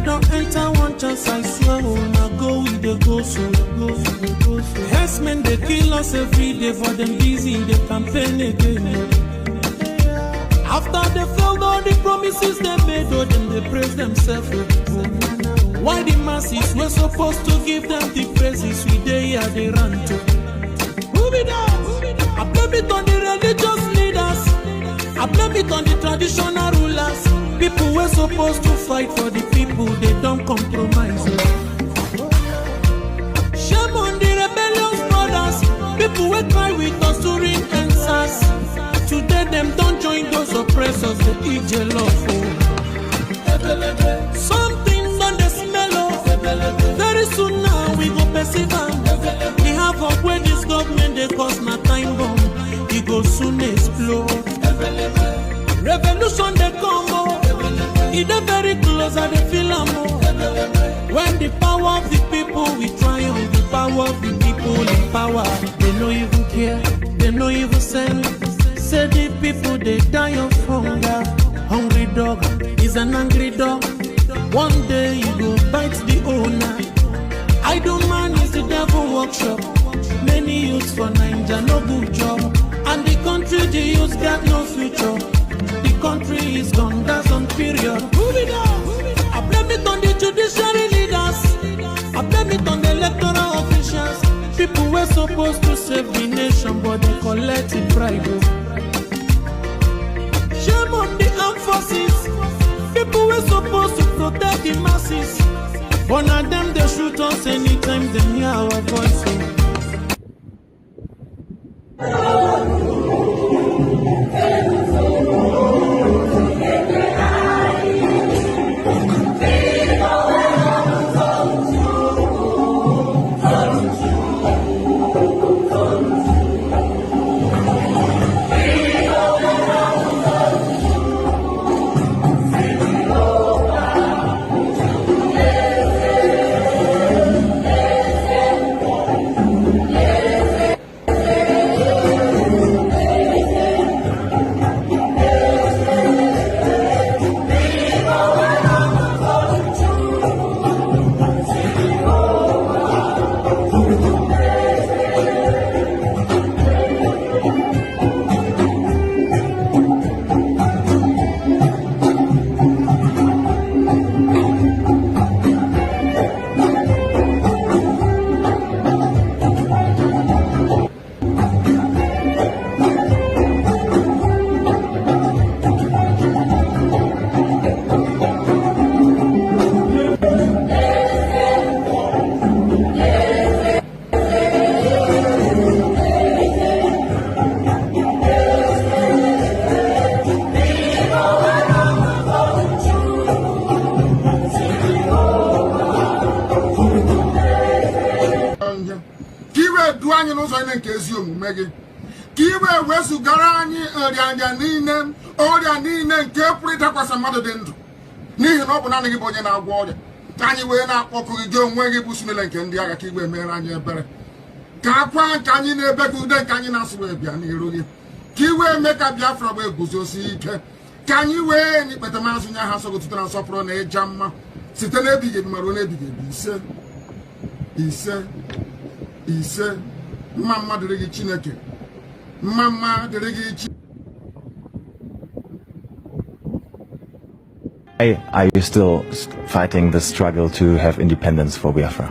don't enter one chance, I swear, oh, now go with the go so. Herdsmen, they kill us every day, for them busy, they campaign again. After they failed all the promises they made, oh, then they praise themselves. Why the masses were supposed to give them the praises we they here they run to? Move it down. I blame it on the religious leaders. I blame it on the traditional rulers. People were supposed to fight for the people, they don't compromise. Shame on the rebellious brothers. People will cry with us during answers. Today them don't join those oppressors, they eat jealous. Something on the smell of. Very soon now we go perceive them. We have up where this government they cause my time bomb. It go soon explode. Revolution they come oh. It is very close and they feel more. When the power of the people we triumph, the power of the people in power. They no even care, they no even send. Say the people they die of hunger. Hungry dog is an angry dog. One day you go bite the owner. Idle man is the devil workshop. Many youths for Nigeria no good job. And the country the youths got no future. The country is gone, that's on period. Move it up. I blame it on the judiciary leaders. I blame it on the electoral officials. People were supposed to save the nation, but they collected bribe. Shame on the armed forces. People were supposed to protect the masses. But now them they shoot us anytime they hear our voice. Kiwe wesu garani orianya nine oria nine nke purita kwasa mmadụ dị ndụ n'ihi na ọ bụ naanị gị bụ onye na-agwọ ọrịa ka anyị wee na-akpọkụ gị onwe gị bụ sunele nke ndị agha ka igwe mere anyị ebere ka akwa nke anyị na-ebe ka ude nke anyị na-asụ wee bịa n'iru gị ka iwe mee ka Biafra wee guzosi ike ka anyị wee n'ikpete maazị nye ha sọgụtụta na nsọpụrụ na ịja mma site n'ebighị ebi ma ruo n'ebighị ebi ise mma dịrị gị Chineke mma dịrị gị Chineke. Are you still fighting the struggle to have independence for Biafra?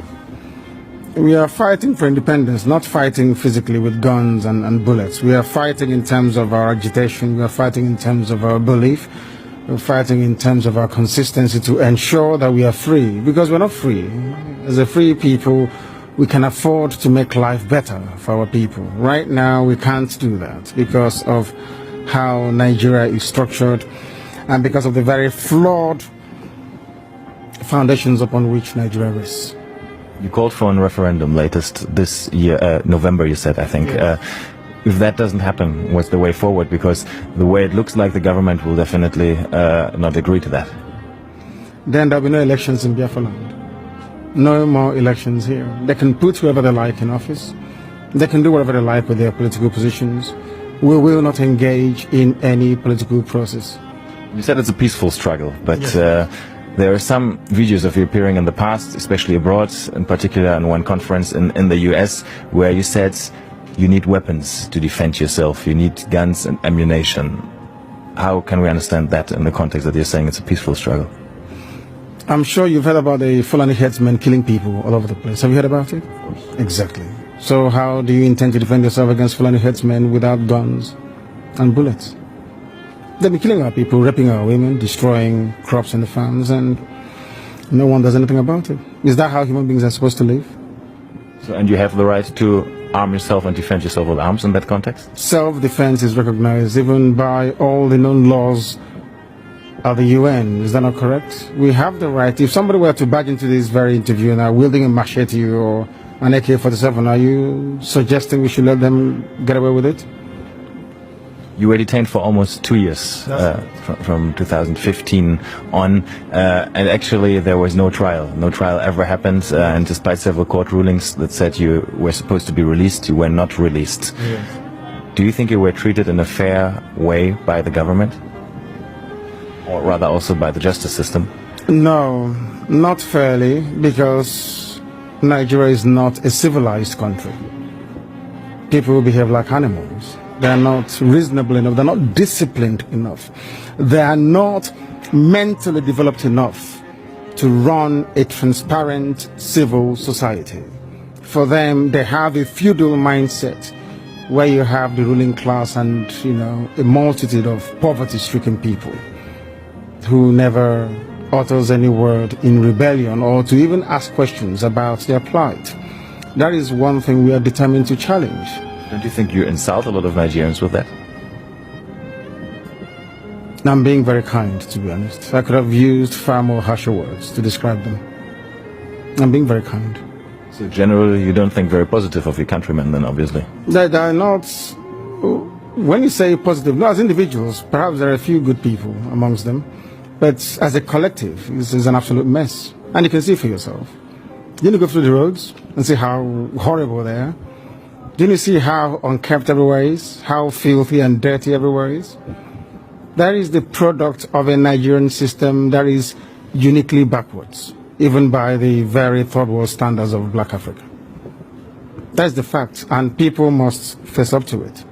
We are fighting for independence, not fighting physically with guns and bullets. We are fighting in terms of our agitation. We are fighting in terms of our belief. We're fighting in terms of our consistency to ensure that we are free, because we're not free. As a free people, we can afford to make life better for our people. Right now, we can't do that because of how Nigeria is structured and because of the very flawed foundations upon which Nigeria rests. You called for a referendum latest this year, November, you said, I think. Yes. If that doesn't happen, what's the way forward? Because the way it looks like the government will definitely not agree to that. Then there'll be no elections in Biafra land. No more elections here. They can put whoever they like in office. They can do whatever they like with their political positions. We will not engage in any political process. You said it's a peaceful struggle, but yes. There are some videos of you appearing in the past, especially abroad, in particular in one conference in the US, where you said you need weapons to defend yourself, you need guns and ammunition. How can we understand that in the context that you're saying it's a peaceful struggle? I'm sure you've heard about the Fulani headsmen killing people all over the place. Have you heard about it? Exactly. So how do you intend to defend yourself against Fulani headsmen without guns and bullets? They'll be killing our people, raping our women, destroying crops in the farms, and no one does anything about it. Is that how human beings are supposed to live? So, and you have the right to arm yourself and defend yourself with arms in that context? Self-defense is recognized even by all the known laws of the UN. Is that not correct? We have the right. If somebody were to barge into this very interview now wielding a machete or an AK-47, are you suggesting we should let them get away with it? You were detained for almost 2 years, from 2015 on, and actually there was no trial. No trial ever happened, and despite several court rulings that said you were supposed to be released, you were not released. Yes. Do you think you were treated in a fair way by the government? Or rather also by the justice system? No, not fairly, because Nigeria is not a civilized country. People behave like animals. They are not reasonable enough. They're not disciplined enough. They are not mentally developed enough to run a transparent civil society. For them, they have a feudal mindset where you have the ruling class and, a multitude of poverty-stricken people who never utters any word in rebellion or to even ask questions about their plight. That is one thing we are determined to challenge. Don't you think you insult a lot of Nigerians with that? I'm being very kind, to be honest. I could have used far more harsher words to describe them. I'm being very kind. So generally you don't think very positive of your countrymen then, obviously? They are not... When you say positive, no, as individuals, perhaps there are a few good people amongst them. But as a collective, this is an absolute mess. And you can see for yourself. Didn't you go through the roads and see how horrible they are? Didn't you see how unkempt everywhere is? How filthy and dirty everywhere is? That is the product of a Nigerian system that is uniquely backwards, even by the very third world standards of Black Africa. That's the fact, and people must face up to it.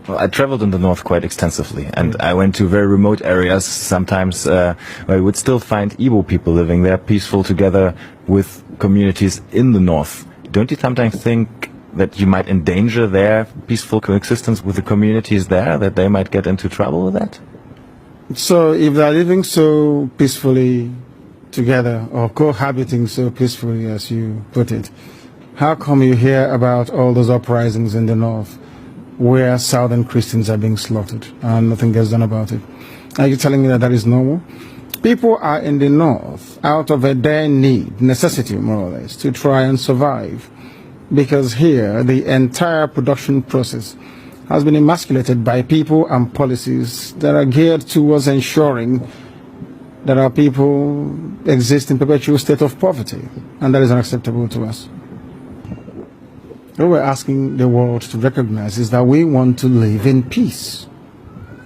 Well, I traveled in the north quite extensively, and I went to very remote areas sometimes where you would still find Igbo people living there, peaceful together with communities in the north. Don't you sometimes think that you might endanger their peaceful coexistence with the communities there, that they might get into trouble with that? So if they're living so peacefully together, or cohabiting so peacefully as you put it, how come you hear about all those uprisings in the north where southern Christians are being slaughtered and nothing gets done about it? Are you telling me that that is normal? People are in the north out of a dire need, necessity more or less, to try and survive. Because here, the entire production process has been emasculated by people and policies that are geared towards ensuring that our people exist in perpetual state of poverty. And that is unacceptable to us. What we're asking the world to recognize is that we want to live in peace,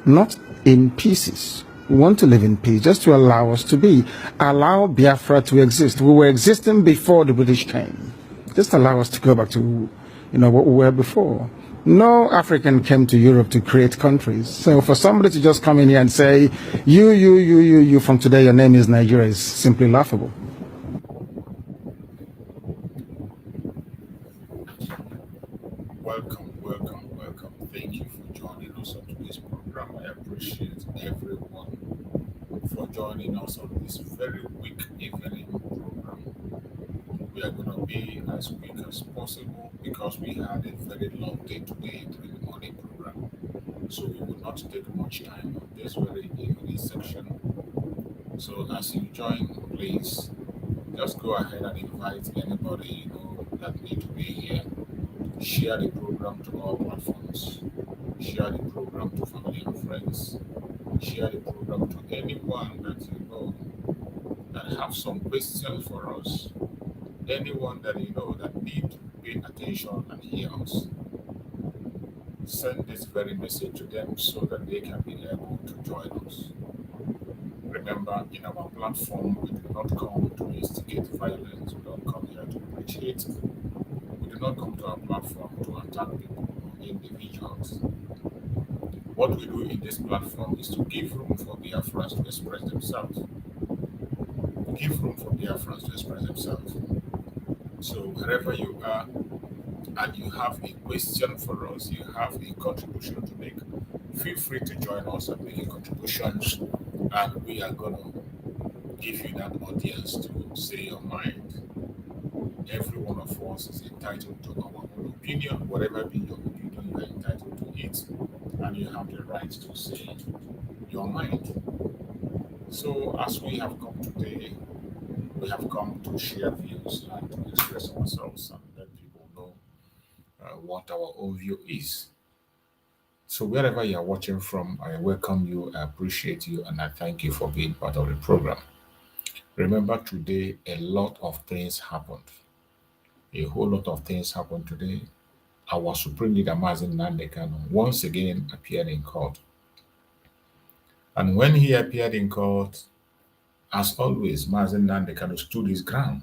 not in pieces. We want to live in peace, just to allow us to be. Allow Biafra to exist. We were existing before the British came. Just allow us to go back to, what we were before. No African came to Europe to create countries. So for somebody to just come in here and say, you, from today your name is Nigeria, is simply laughable. Welcome. Thank you for joining us on today's program. I appreciate everyone for joining us on this very quick evening program. We are going to be as quick as possible because we had a very long day today during the morning program. So we will not take much time on this very evening section. So as you join, please just go ahead and invite anybody that need to be here. Share the program to all platforms. Share the program to family and friends. Share the program to anyone that you know that have some questions for us. Anyone that you know that need to pay attention and hear us. Send this very message to them so that they can be able to join us. remember, in our platform, we do not come to instigate violence. We don't come here to preach hate. We do not come to our platform to attack people or individuals. What we do in this platform is to give room for Biafrans to express themselves. Give room for Biafrans to express themselves. So wherever you are and you have a question for us, you have a contribution to make, feel free to join us and make contributions, and we are going to give you that audience to say your mind. Every one of us is entitled to our own opinion. Whatever be your opinion, you are entitled to it, and you have the right to say your mind. So as we have come today, we have come to share views and to express ourselves and let people know what our own view is. So wherever you are watching from, I welcome you, I appreciate you, and I thank you for being part of the program. Remember, today a lot of things happened. A whole lot of things happened today. Our Supreme Leader Mazi Nnamdi Kanu once again appeared in court. And when he appeared in court, as always, Mazi Nnamdi Kanu stood his ground,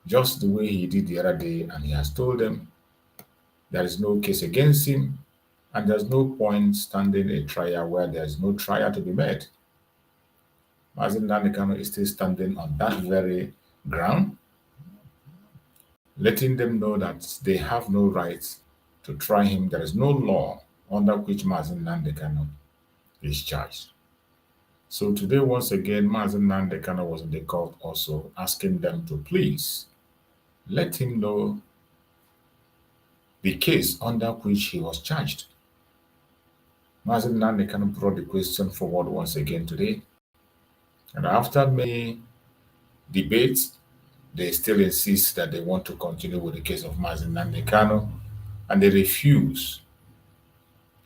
just the way he did the other day, and he has told them there is no case against him, and there's no point standing a trial where there's no trial to be made. Mazi Nnamdi Kanu is still standing on that very ground, letting them know that they have no right to try him. There is no law under which Mazi Nnamdi Kanu is charged. So today, once again, Mazi Nnamdi Kanu was in the court also asking them to please let him know the case under which he was charged. Mazi Nnamdi Kanu brought the question forward once again today. And after many debates, they still insist that they want to continue with the case of Mazi Nnamdi Kanu, and they refuse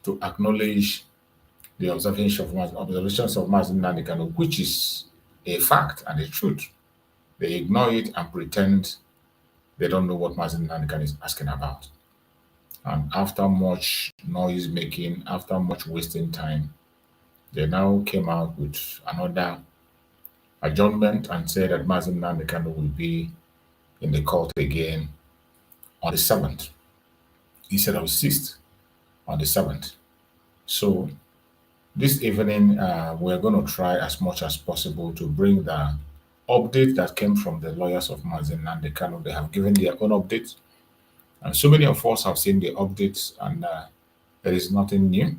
to acknowledge the observations of Mazi Nnamdi Kanu, which is a fact and a truth. They ignore it and pretend they don't know what Mazi Nnamdi Kanu is asking about. And after much noise making, after much wasting time, they now came out with another adjournment and said that Mazi Nnamdi Kanu will be in the court again on the 7th instead of 6th, on the 7th. So this evening, we're going to try as much as possible to bring the update that came from the lawyers of Mazi Nnamdi Kanu. They have given their own updates, and so many of us have seen the updates, and there is nothing new.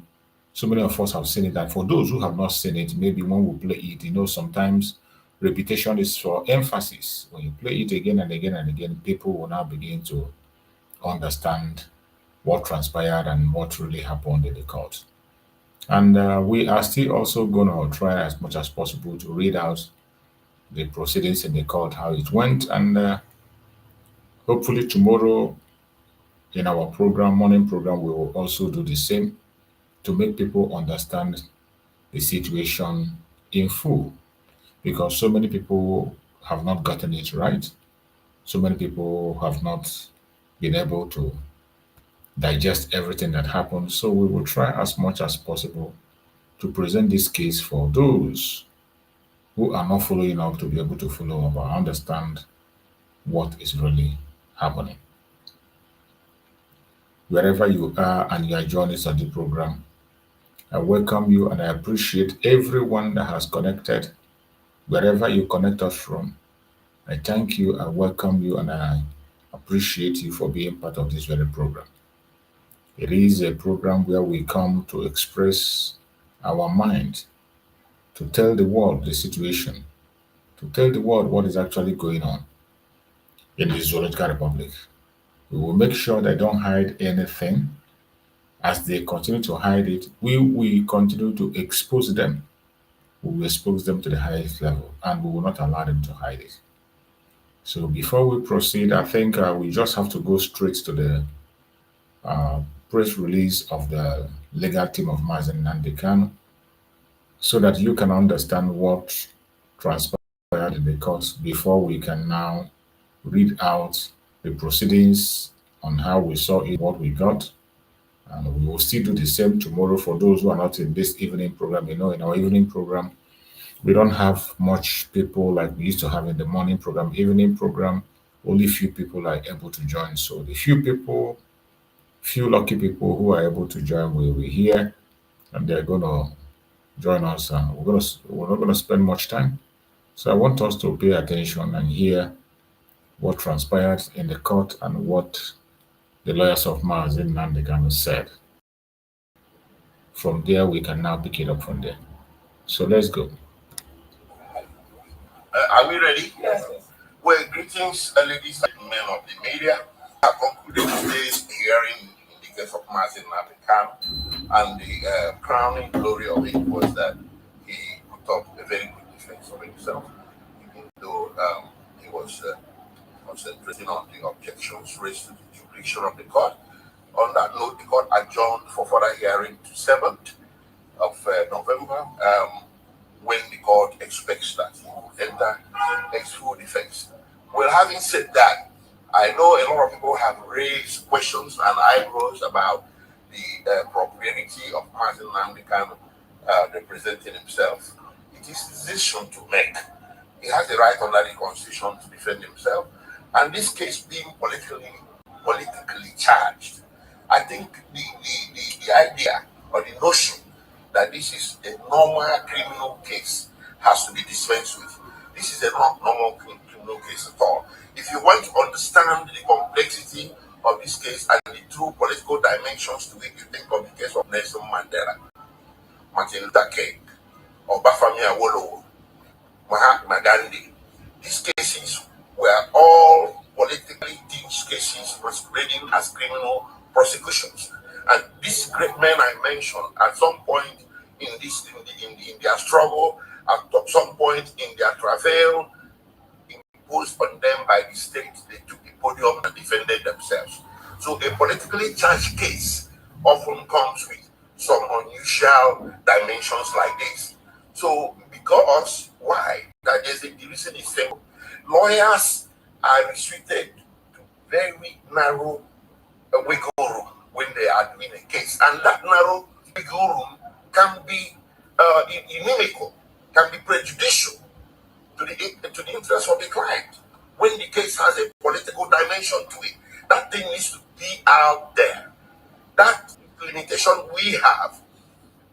So many of us have seen it, and for those who have not seen it, maybe when we play it, sometimes repetition is for emphasis. When you play it again and again and again, people will now begin to understand what transpired and what really happened in the court. And we are still also going to try as much as possible to read out the proceedings in the court, how it went, and hopefully tomorrow in our program, morning program, we will also do the same to make people understand the situation in full, because so many people have not gotten it right. So many people have not been able to digest everything that happened. So we will try as much as possible to present this case for those who are not following up to be able to follow up and understand what is really happening. Wherever you are and you are joining us on the program, I welcome you and I appreciate everyone that has connected. Wherever you connect us from, I thank you, I welcome you, and I appreciate you for being part of this very program. It is a program where we come to express our mind, to tell the world the situation, to tell the world what is actually going on in the Zoological Republic. We will make sure they don't hide anything. As they continue to hide it, we will continue to expose them. We will expose them to the highest level, and we will not allow them to hide it. So before we proceed, I think we just have to go straight to the press release of the legal team of Mazi Nnamdi Kanu, so that you can understand what transpired in the court before we can now read out the proceedings on how we saw it, what we got. And we will still do the same tomorrow for those who are not in this evening program. In our evening program, We don't have much people like we used to have in the morning program, evening program. Only few people are able to join. So the few people, few lucky people who are able to join will be here, and they're gonna join us. And we're not gonna spend much time. So I want us to pay attention and hear what transpired in the court and what the lawyers of Mazi Nnamdi Kanu said. From there, we can now pick it up from there. So let's go. Are we ready? Yes. Well, greetings, ladies and men of the media. I concluded today's hearing in the case of Mazi Nnamdi Kanu, and the crowning glory of it was that he put up a very good defense of himself, even though he was concentrating on the objections raised to the jurisdiction of the court. On that note, the court adjourned for further hearing to 7th of November. When the court expects that he will enter next full defense. Well, having said that, I know a lot of people have raised questions and eyebrows about the propriety of Mazi Nnamdi Kanu representing himself. It is his decision to make. He has the right under the Constitution to defend himself. And this case being politically charged, I think the idea or the notion that this is a normal criminal case has to be dispensed with. This is a normal criminal case at all. If you want to understand the complexity of this case and the true political dimensions to it, you think of the case of Nelson Mandela, Martin Luther King, or Bafami Awolowo, Mahatma Gandhi. These cases were all politically tinged cases masquerading as criminal prosecutions. And these great men I mentioned, at some point in their struggle, at some point in their travail, imposed on them by the state, they took the podium and defended themselves. So a politically charged case often comes with some unusual dimensions like this. So because why? That the reason is simple. Lawyers are restricted to very narrow wiggle room when they are doing a case, and that narrow wiggle room can be inimical, can be prejudicial to the interest of the client. When the case has a political dimension to it, that thing needs to be out there. That limitation we have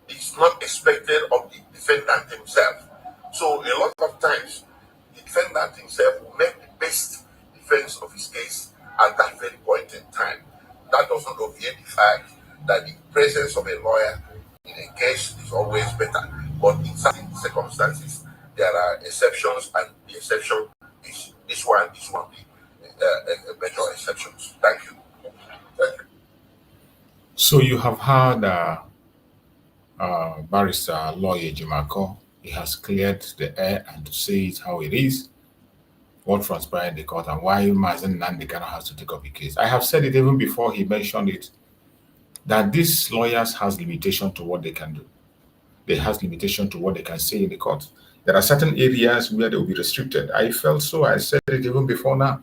is not expected of the defendant himself. So a lot of times, the defendant himself will make the best defense of his case at that very point in time. That doesn't obviate the fact that the presence of a lawyer in a case is always better. But in certain circumstances, there are exceptions, and the exception is this one is one of the better exceptions. Thank you. Thank you. So you have heard barrister lawyer Jimako. He has cleared the air and to say it how it is, what transpired in the court, and why Mazi Nnamdi Kanu has to take up the case. I have said it even before he mentioned it, that these lawyers has limitation to what they can do. They has limitation to what they can say in the court. There are certain areas where they will be restricted. I felt so. I said it even before now.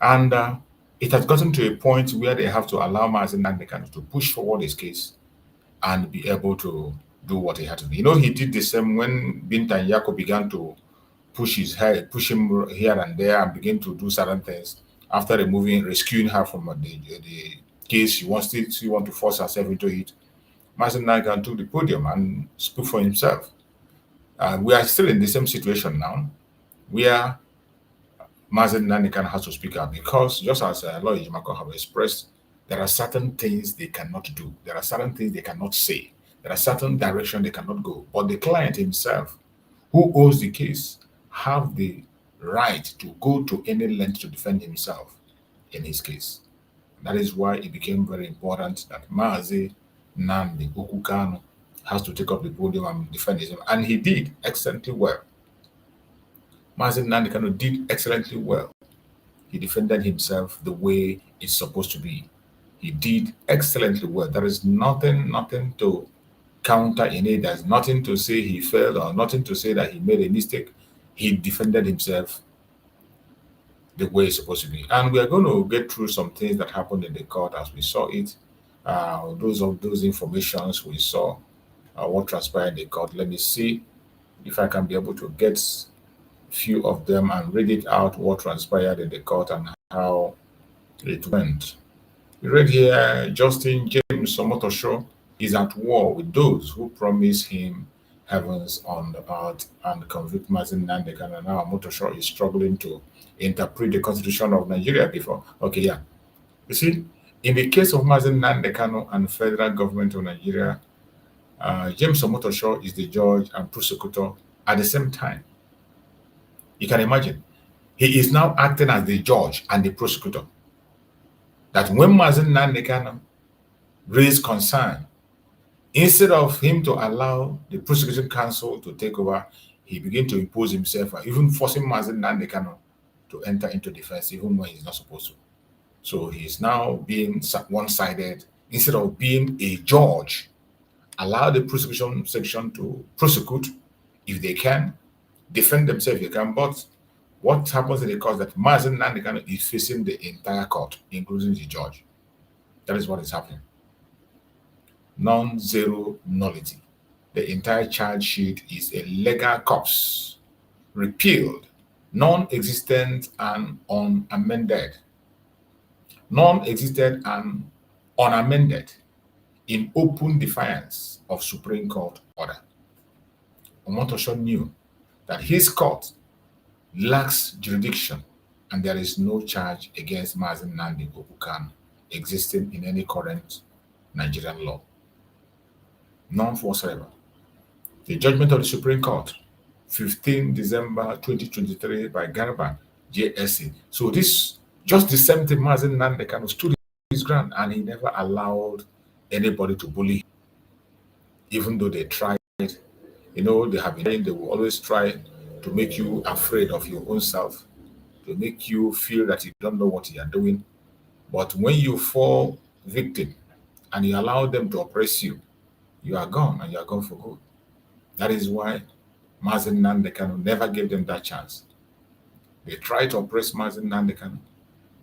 And it has gotten to a point where they have to allow Mazi Nnamdi Kanu to push forward his case and be able to do what he had to do. You know, he did the same when Binta Yako began to push him here and there and begin to do certain things after rescuing her from the case. She want to force herself into it. Mazi Nnamdi Kanu took the podium and spoke for himself. We are still in the same situation now, where Mazi Nnamdi Kanu has to speak up, because just as Lawyer Jimako have expressed, there are certain things they cannot do. There are certain things they cannot say. There are certain direction they cannot go. But the client himself, who owns the case, have the right to go to any length to defend himself in his case. That is why it became very important that Mazi Nnamdi Kanu has to take up the podium and defend himself. And he did excellently well. Mazi Nnamdi Kanu did excellently well. He defended himself the way it's supposed to be. He did excellently well. There is nothing to counter in it. There's nothing to say he failed or nothing to say that he made a mistake. He defended himself the way it's supposed to be. And we are going to get through some things that happened in the court as we saw it. Those informations we saw, what transpired in the court. Let me see. if I can be able to get few of them and read it out what transpired in the court and how it went. We read here, Justin James Omotosho is at war with those who promise him heavens on the earth and convict Mazi Nnamdi Kanu. And now Omotosho is struggling to interpret the constitution of Nigeria before. Okay, yeah. You see, in the case of Mazi Nnamdi Kanu and federal government of Nigeria, James Omotosho is the judge and prosecutor at the same time. You can imagine. He is now acting as the judge and the prosecutor. That when Mazi Nnamdi Kanu raised concern, instead of him to allow the prosecution counsel to take over, he began to impose himself, even forcing Mazi Nnamdi Kanu to enter into defense, even when he's not supposed to. So he's now being one-sided. Instead of being a judge, allow the prosecution section to prosecute if they can, defend themselves if they can. But what happens in the court that Mazi Nnamdi Kanu is facing the entire court, including the judge. That is what is happening. Non-zero nullity. The entire charge sheet is a legal corpse, repealed, non-existent and unamended. Non-existent and unamended in open defiance of Supreme Court order. Omotosho knew that his court lacks jurisdiction and there is no charge against Mazi Nnamdi Kanu existing in any current Nigerian law. None whatsoever. The judgment of the Supreme Court, 15 December 2023 by Garba JSC. So this, just the same thing, Mazi Nnamdi Kanu stood his ground and he never allowed anybody to bully him. Even though they tried, you know, they have been, they will always try to make you afraid of your own self, to make you feel that you don't know what you are doing. But when you fall victim and you allow them to oppress you, you are gone and you are gone for good. That is why Mazi Nnamdi Kanu never gave them that chance. They tried to oppress Mazi Nnamdi Kanu.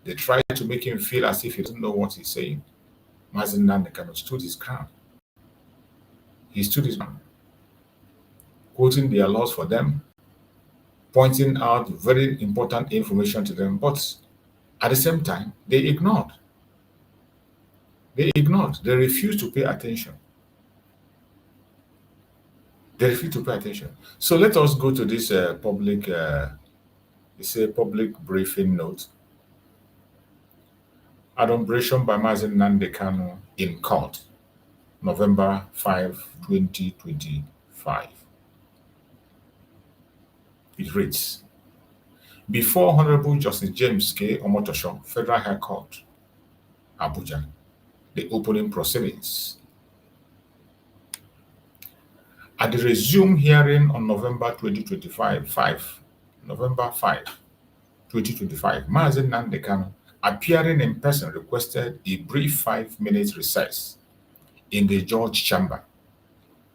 They tried to make him feel as if he doesn't know what he's saying. Mazi Nnamdi Kanu stood his ground. He stood his ground, quoting their laws for them, pointing out very important information to them, but at the same time, they ignored. They ignored. They refused to pay attention. They refused to pay attention. So let us go to this public briefing note. Adumbration by Mazi Nnamdi Kanu in court, November 5, 2025. It reads, before Honorable Justice James K. Omotosho, Federal High Court, Abuja, the opening proceedings. At the resumed hearing on November 2025, November 5, 2025, Mazi Nnamdi Kanu, appearing in person, requested a brief 5-minute recess in the judge chamber.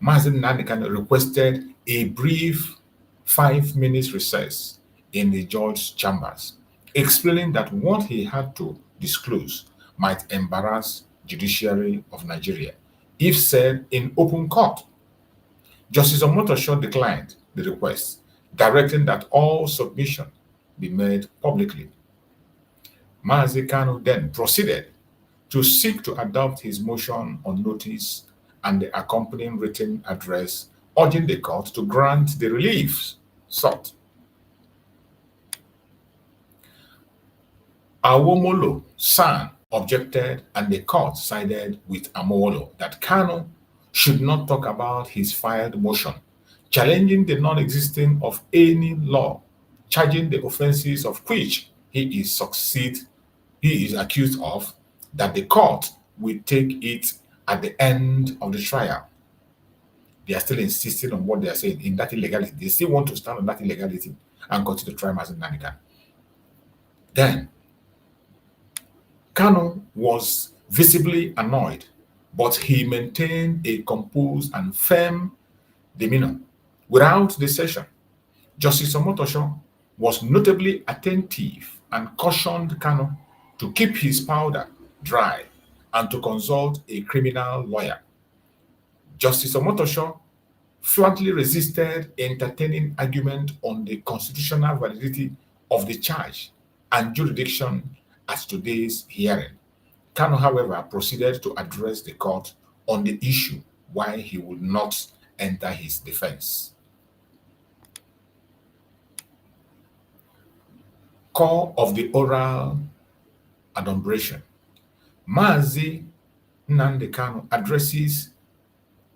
Mazi Nnamdi Kanu requested a brief 5-minute recess in the judge's chambers, explaining that what he had to disclose might embarrass judiciary of Nigeria if said in open court. Justice Omotosho declined the request, directing that all submission be made publicly. Mazi Kanu then proceeded to seek to adopt his motion on notice and the accompanying written address, urging the court to grant the relief sought. Awomolo San objected and the court sided with Amowolo that Kanu should not talk about his filed motion, challenging the non-existence of any law, charging the offenses of which he is accused of, that the court will take it at the end of the trial. They are still insisting on what they are saying in that illegality. They still want to stand on that illegality and continue to try Mazi Nnamdi Kanu. Then, Kanu was visibly annoyed, but he maintained a composed and firm demeanor. Without the session, Justice Omotosho was notably attentive and cautioned Kanu to keep his powder dry and to consult a criminal lawyer. Justice Omotosho flatly resisted entertaining argument on the constitutional validity of the charge and jurisdiction at today's hearing. Kanu, however, proceeded to address the court on the issue why he would not enter his defense. Core of the oral adumbration. Mazi Nnamdi Kanu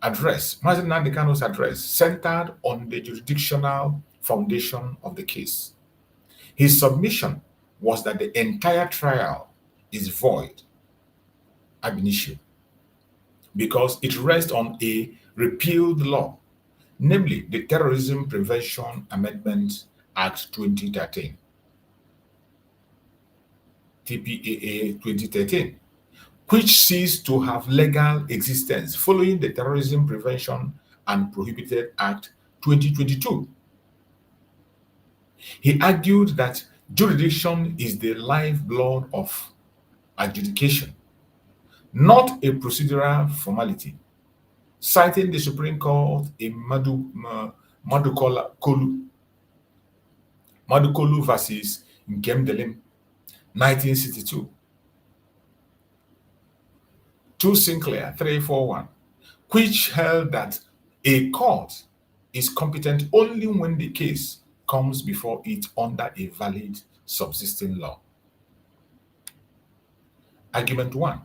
Mazi Nnamdi Kanu's address centered on the jurisdictional foundation of the case. His submission was that the entire trial is void ab initio because it rests on a repealed law, namely the Terrorism Prevention Amendment Act 2013, TPAA 2013, which ceased to have legal existence following the Terrorism Prevention and Prohibited Act 2022. He argued that jurisdiction is the lifeblood of adjudication, not a procedural formality, citing the Supreme Court in Madukolu versus Nkemdelim, 1962. 2 Sinclair 341, which held that a court is competent only when the case comes before it under a valid subsisting law. Argument 1.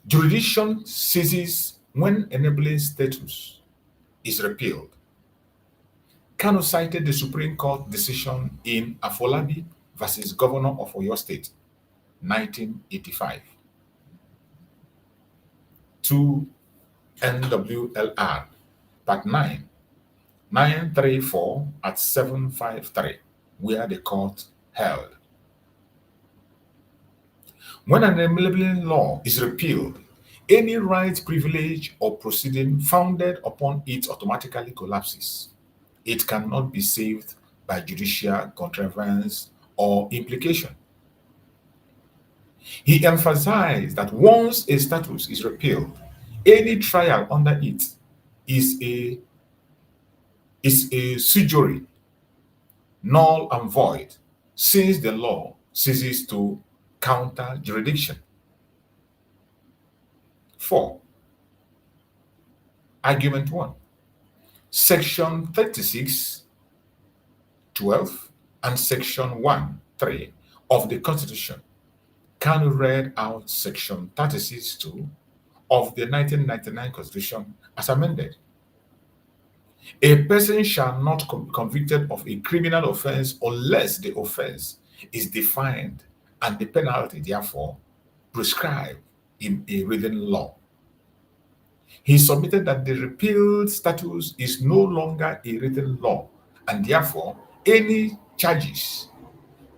Jurisdiction ceases when enabling status is repealed. Kanu cited the Supreme Court decision in Afolabi versus Governor of Oyo State, 1985. 2 NWLR, Part 9, 934 at 753, where the court held. When an enabling law is repealed, any right, privilege, or proceeding founded upon it automatically collapses. It cannot be saved by judicial contrivance or implication. He emphasized that once a status is repealed, any trial under it is a sujure, null and void, since the law ceases to counter jurisdiction. 4. Argument 1. Section 36(12) and Section 1(3) of the Constitution. Kanu read out Section 36(2) of the 1999 Constitution as amended. A person shall not be convicted of a criminal offense unless the offense is defined and the penalty, therefore, prescribed in a written law. He submitted that the repealed status is no longer a written law, and therefore, any charges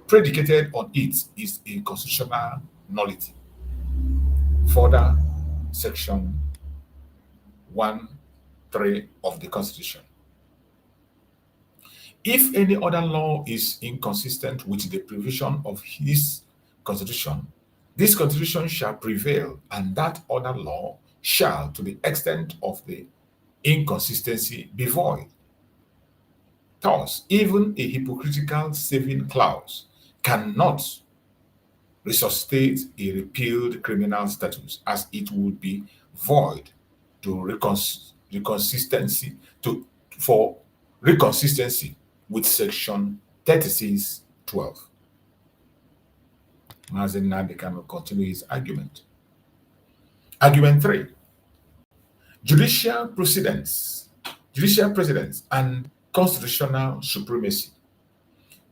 predicated on it is a constitutional nullity. Further, Section 1(3) of the Constitution. If any other law is inconsistent with the provision of his Constitution, this Constitution shall prevail, and that other law shall, to the extent of the inconsistency, be void. Thus, even a hypocritical saving clause cannot resuscitate a repealed criminal status, as it would be void for reconsistency with Section 36(12). Mazi Nnamdi Kanu continue his argument. Argument 3. Judicial precedence and constitutional supremacy.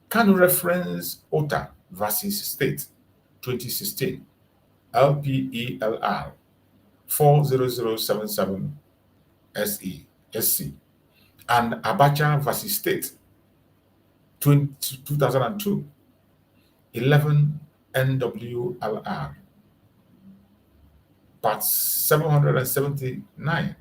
Kanu reference Ota versus State, 2016, LPELR 40077 SC, and Abuja versus State, 2002, 11 NWLR, Part 779,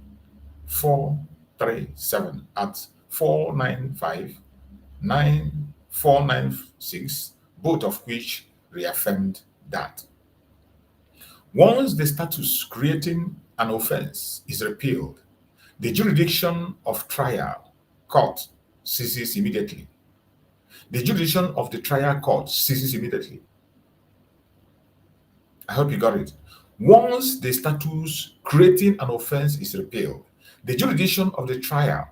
437 at 495-9496, both of which reaffirmed that once the status creating an offense is repealed, The jurisdiction of trial court ceases immediately. The jurisdiction of the trial court ceases immediately. I hope you got it. Once the statute creating an offense is repealed, the jurisdiction of the trial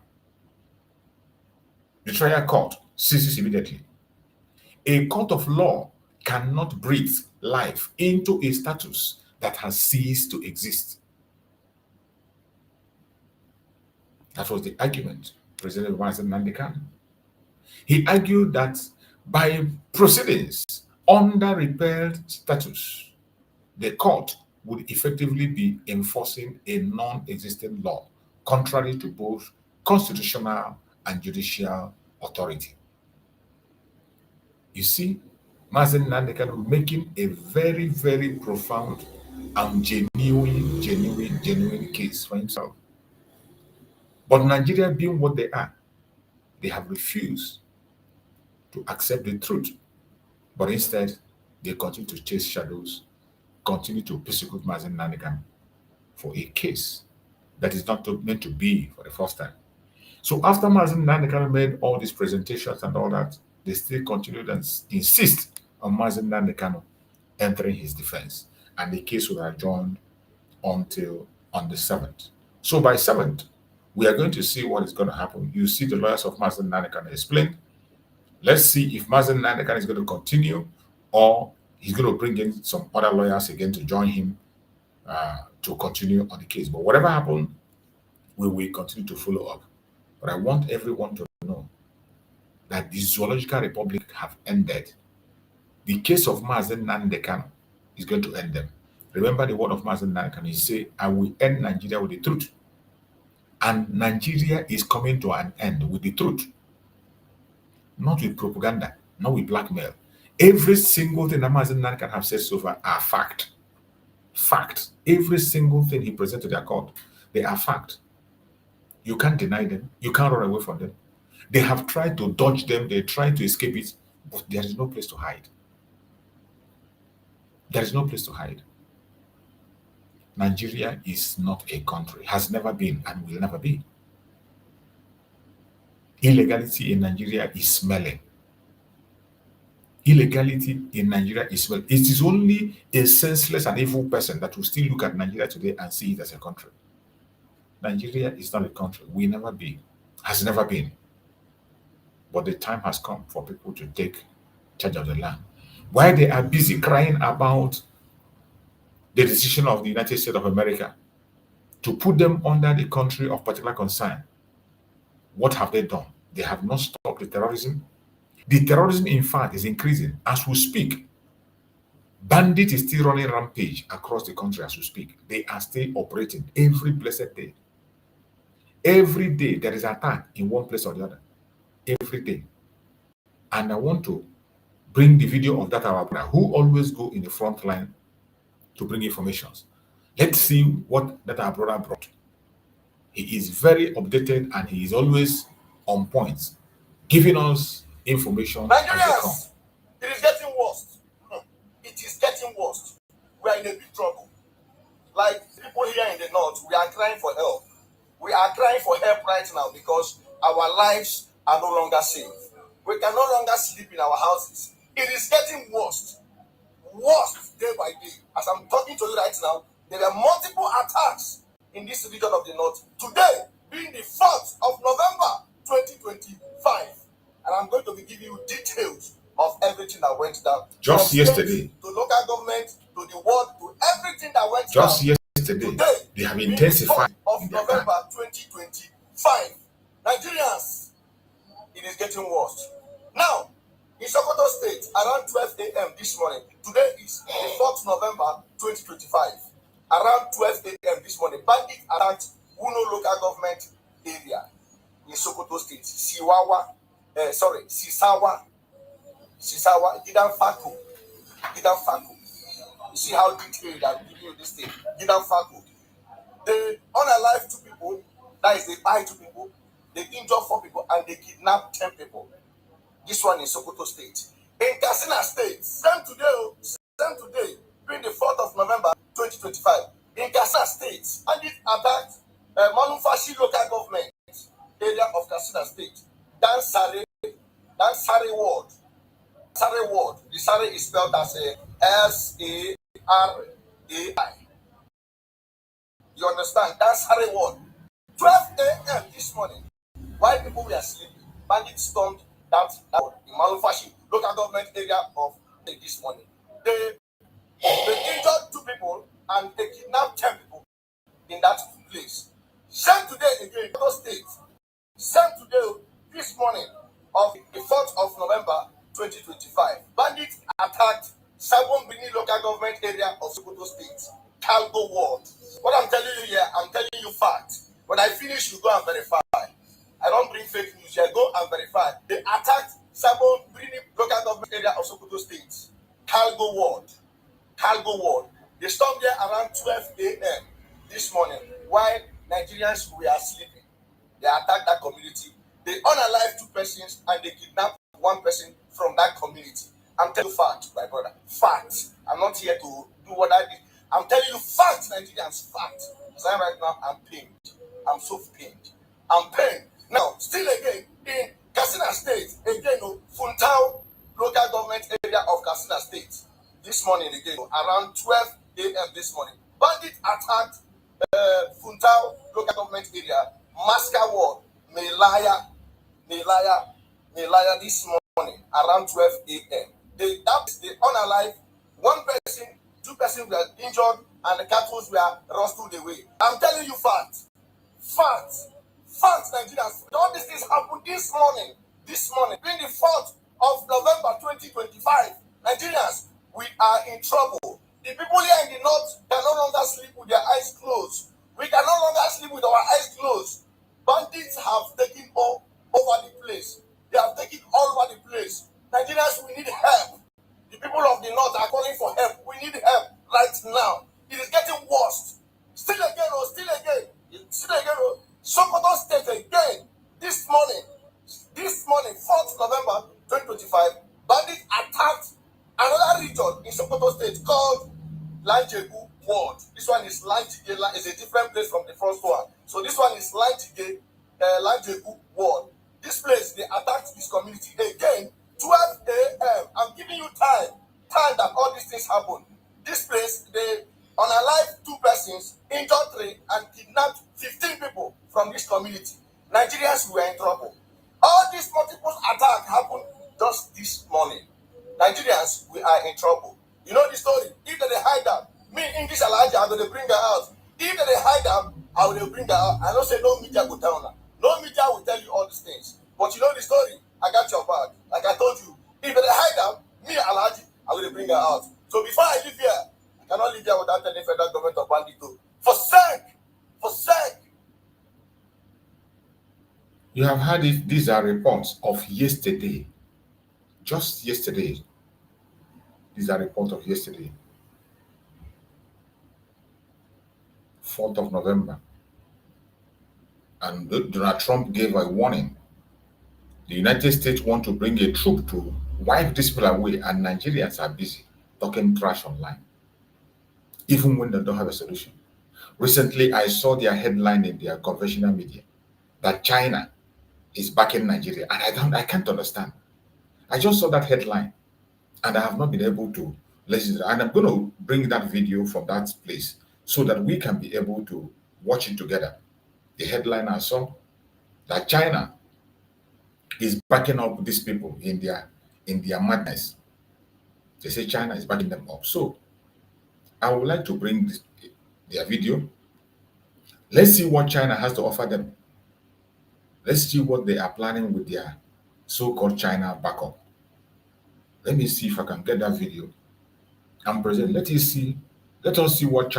court ceases immediately. A court of law cannot breathe life into a status that has ceased to exist. That was the argument presented by Mazi Nnamdi Kanu. He argued that by proceedings under repealed status, the court would effectively be enforcing a non-existent law, contrary to both constitutional and judicial authority. You see, Mazi Nnamdi Kanu making a very, very profound and genuine case for himself. But Nigeria being what they are, they have refused to accept the truth. But instead, they continue to chase shadows, continue to persecute Mazi Nnamdi Kanu for a case that is not meant to be for the first time. So after Mazi Nnamdi Kanu made all these presentations and all that, they still continued and insist on Mazi Nnamdi Kanu entering his defense. And the case was adjourned until on the 7th. So by 7th, we are going to see what is going to happen. You see the lawyers of Mazi Nnamdi Kanu explain. Let's see if Mazi Nnamdi Kanu is going to continue or he's going to bring in some other lawyers again to join him to continue on the case. But whatever happens, we will continue to follow up. But I want everyone to know that the Zoological Republic have ended. The case of Mazi Nnamdi Kanu is going to end them. Remember the word of Mazi Nnamdi Kanu. He said, I will end Nigeria with the truth. And Nigeria is coming to an end with the truth. Not with propaganda, not with blackmail. Every single thing that Mazi Nnamdi Kanu have said so far are fact. Fact. Every single thing he presented to their court, they are fact. You can't deny them. You can't run away from them. They have tried to dodge them. They tried to escape it, but there is no place to hide. There is no place to hide. Nigeria is not a country, has never been, and will never be. Illegality in Nigeria is smelling. Illegality in Nigeria is smelling. It is only a senseless and evil person that will still look at Nigeria today and see it as a country. Nigeria is not a country. Will never be. Has never been. But the time has come for people to take charge of the land. While they are busy crying about the decision of the United States of America to put them under the country of particular concern, what have they done? They have not stopped the terrorism. The terrorism, in fact, is increasing as we speak. Bandit is still running rampage across the country as we speak. They are still operating every blessed day. Every day there is an attack in one place or the other. Every day. And I want to bring the video of that our brother who always go in the front line to bring information. Let's see what that our brother brought. He is very updated and he is always on point, giving us information. Nigerians, it is getting worse. It is getting worse. We are in a big trouble. Like people here in the north, we are crying for help. We are crying for help right now because our lives are no longer safe. We can no longer sleep in our houses. It is getting worse. Worse day by day. As I'm talking to you right now, there are multiple attacks in this region of the north. Today being the 4th of November 2025. And I'm going to be giving you details of everything that went down. Just yesterday. To local government, to the world, to everything that went just down. Yesterday. Today, they have intensified. Of November 2025. Nigerians, it is getting worse. Now, in Sokoto State, around 12 a.m. this morning, today is the 4th November 2025. Around 12 a.m. this morning, bandits attacked Uno local government area in Sokoto State. Sisawa, Gidan Fako. You see how detailed I'm giving you this thing. Gidan Fako. They unalive 2 people, that is, they buy 2 people, they injure 4 people, and they kidnap 10 people. This one in Sokoto State. In Katsina State, same today, being the 4th of November 2025. In Katsina State, bandits attacked Manufashi local government area of Katsina State, Dan Sare ward. Sare ward. The Sare is spelled as Sarai. You understand? That's Sare ward. 12 a.m. this morning, while people were sleeping, bandits stormed that ward in Manufashi local government area of this morning. They injured 2 people and they kidnapped 10 people in that place. Same today again, other states. Same today, this morning of the 4th of November 2025. Bandits attacked Sabon Bini local government area of Sokoto State, Calgo Ward. What I'm telling you here, I'm telling you facts. When I finish, you go and verify. I don't bring fake news here. Go and verify. They attacked Sabon Bini local government area of Sokoto State, Calgo Ward. They stormed there around 12 a.m. this morning while Nigerians were sleeping. They attacked that community. They unalived 2 persons and they kidnapped 1 person from that community. I'm telling you facts, my brother. Facts. I'm not here to do what I did. I'm telling you facts, Nigerians. Facts. Because right now, I'm pained. I'm so pained. I'm pained. Now, still again, in Katsina State, again, Funtao local government area of Katsina State. This morning again, around 12 a.m. this morning, bandits attacked Funtao local government area, Maska Ward, Melaya this morning, around 12 a.m. They unalive 1 person, 2 persons were injured, and the cattle were rustled away. I'm telling you facts. Facts, Nigerians. All these things happened this morning, being the 4th of November 2025. Nigerians, we are in trouble. The people here in the north can no longer sleep with their eyes closed. We can no longer sleep with our eyes closed. Bandits have taken over the place. They have taken all over the place. Nigerians, we need help. The people of the north are calling for help. We need help right now. It is getting worse. Still again, Sokoto State again. This morning, 4th November 2025, bandits attacked another region in Sokoto State called Lanjegu Ward. This one is Lanjige, is a different place from the first one. So this one is Lanjegu Ward. This place, they attacked this community again, 12 a.m. I'm giving you time that all these things happen. This place, they unalived 2 persons, injured 3, and kidnapped 15 people from this community. Nigerians were in trouble. All these multiple attacks happened just this morning. Nigerians, we are in trouble. You know the story. If they hide them, me, English Elijah, I'm going to bring her out. If they hide them, I will bring her out. I don't say no media will tell her. No media will tell you all these things. But you know the story. I got your back. Like I told you. If they hide them, me, Elijah, I will bring her out. So before I leave here, I cannot leave here without telling federal government of bandito. For sake. You have heard it. These are reports of yesterday. Just yesterday. These are reports of yesterday. 4th of November. And Donald Trump gave a warning. The United States want to bring a troop to wipe these people away, and Nigerians are busy talking trash online, even when they don't have a solution. Recently, I saw their headline in their conventional media that China is backing Nigeria, and I can't understand. I just saw that headline, and I have not been able to listen to it. And I'm going to bring that video from that place so that we can be able to watch it together. The headline I saw that China is backing up these people in their madness. They say China is backing them up. So I would like to bring their video. Let's see what China has to offer them. Let's see what they are planning with their so-called China backup. Let me see if I can get that video and present. Let us see what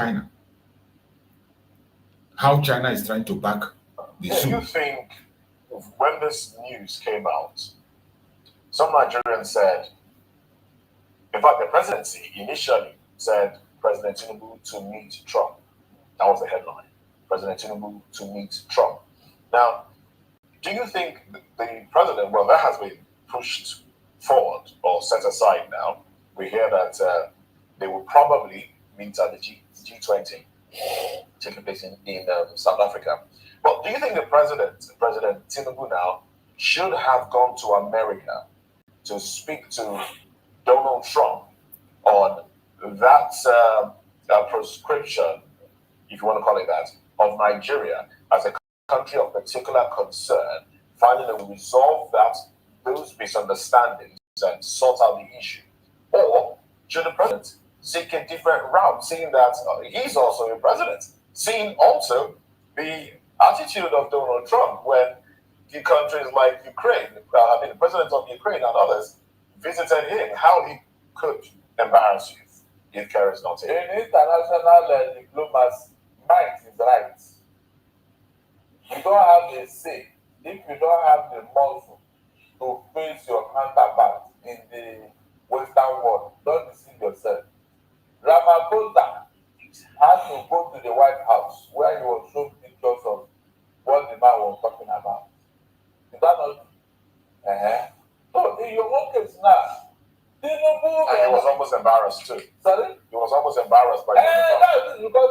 how China is trying to back the Do you think when this news came out, some Nigerians said, in fact, the presidency initially said President Tinubu to meet Trump. That was the headline. President Tinubu to meet Trump. Now, do you think the president, well, that has been pushed forward or set aside now? We hear that they will probably meet at the G20. taking place in South Africa. But do you think the President Tinubu now, should have gone to America to speak to Donald Trump on that prescription, if you want to call it that, of Nigeria as a country of particular concern, finding a resolve those misunderstandings and sort out the issue? Or should the president seek a different route, seeing that he's also a president, seeing also the attitude of Donald Trump when the countries like Ukraine, the president of Ukraine and others visited him, how he could embarrass you if care is not taken? In international diplomacy, might is right. You don't have a say if you don't have the muscle to face your counterpart in the Western world. Don't deceive yourself. Ramaphosa had to go to the White House where he was shown pictures of what the man was talking about. Is that not? So in your own case now, Tinubu, and he was almost embarrassed too. Sorry? He was almost embarrassed by because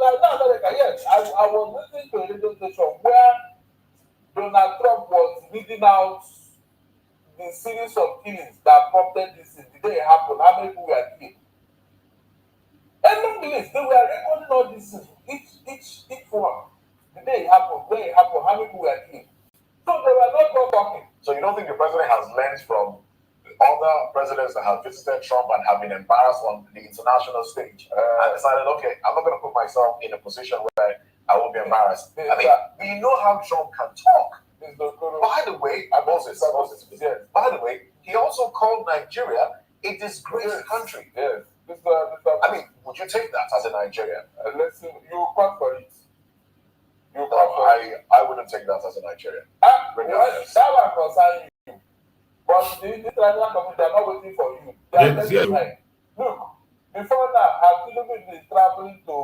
yes, I was listening to a radio station where Donald Trump was reading out the series of killings that prompted this in the day it happened, how many people were killed. And nonetheless, they were recording all these things, each one. The day it happened, where it happened, how many people were killed. So they were not talking. So you don't think the president has learned from other presidents that have visited Trump and have been embarrassed on the international stage and decided, okay, I'm not going to put myself in a position where I will be embarrassed? I mean, we know how Trump can talk. By the way, by the way, he also called Nigeria a disgraced country. Yes. I mean, would you take that as a Nigerian? Listen, you call for it. I wouldn't take that as a Nigerian. That one concerns you. But the international community are not waiting for you. They are telling you, look, before now, I've been traveling to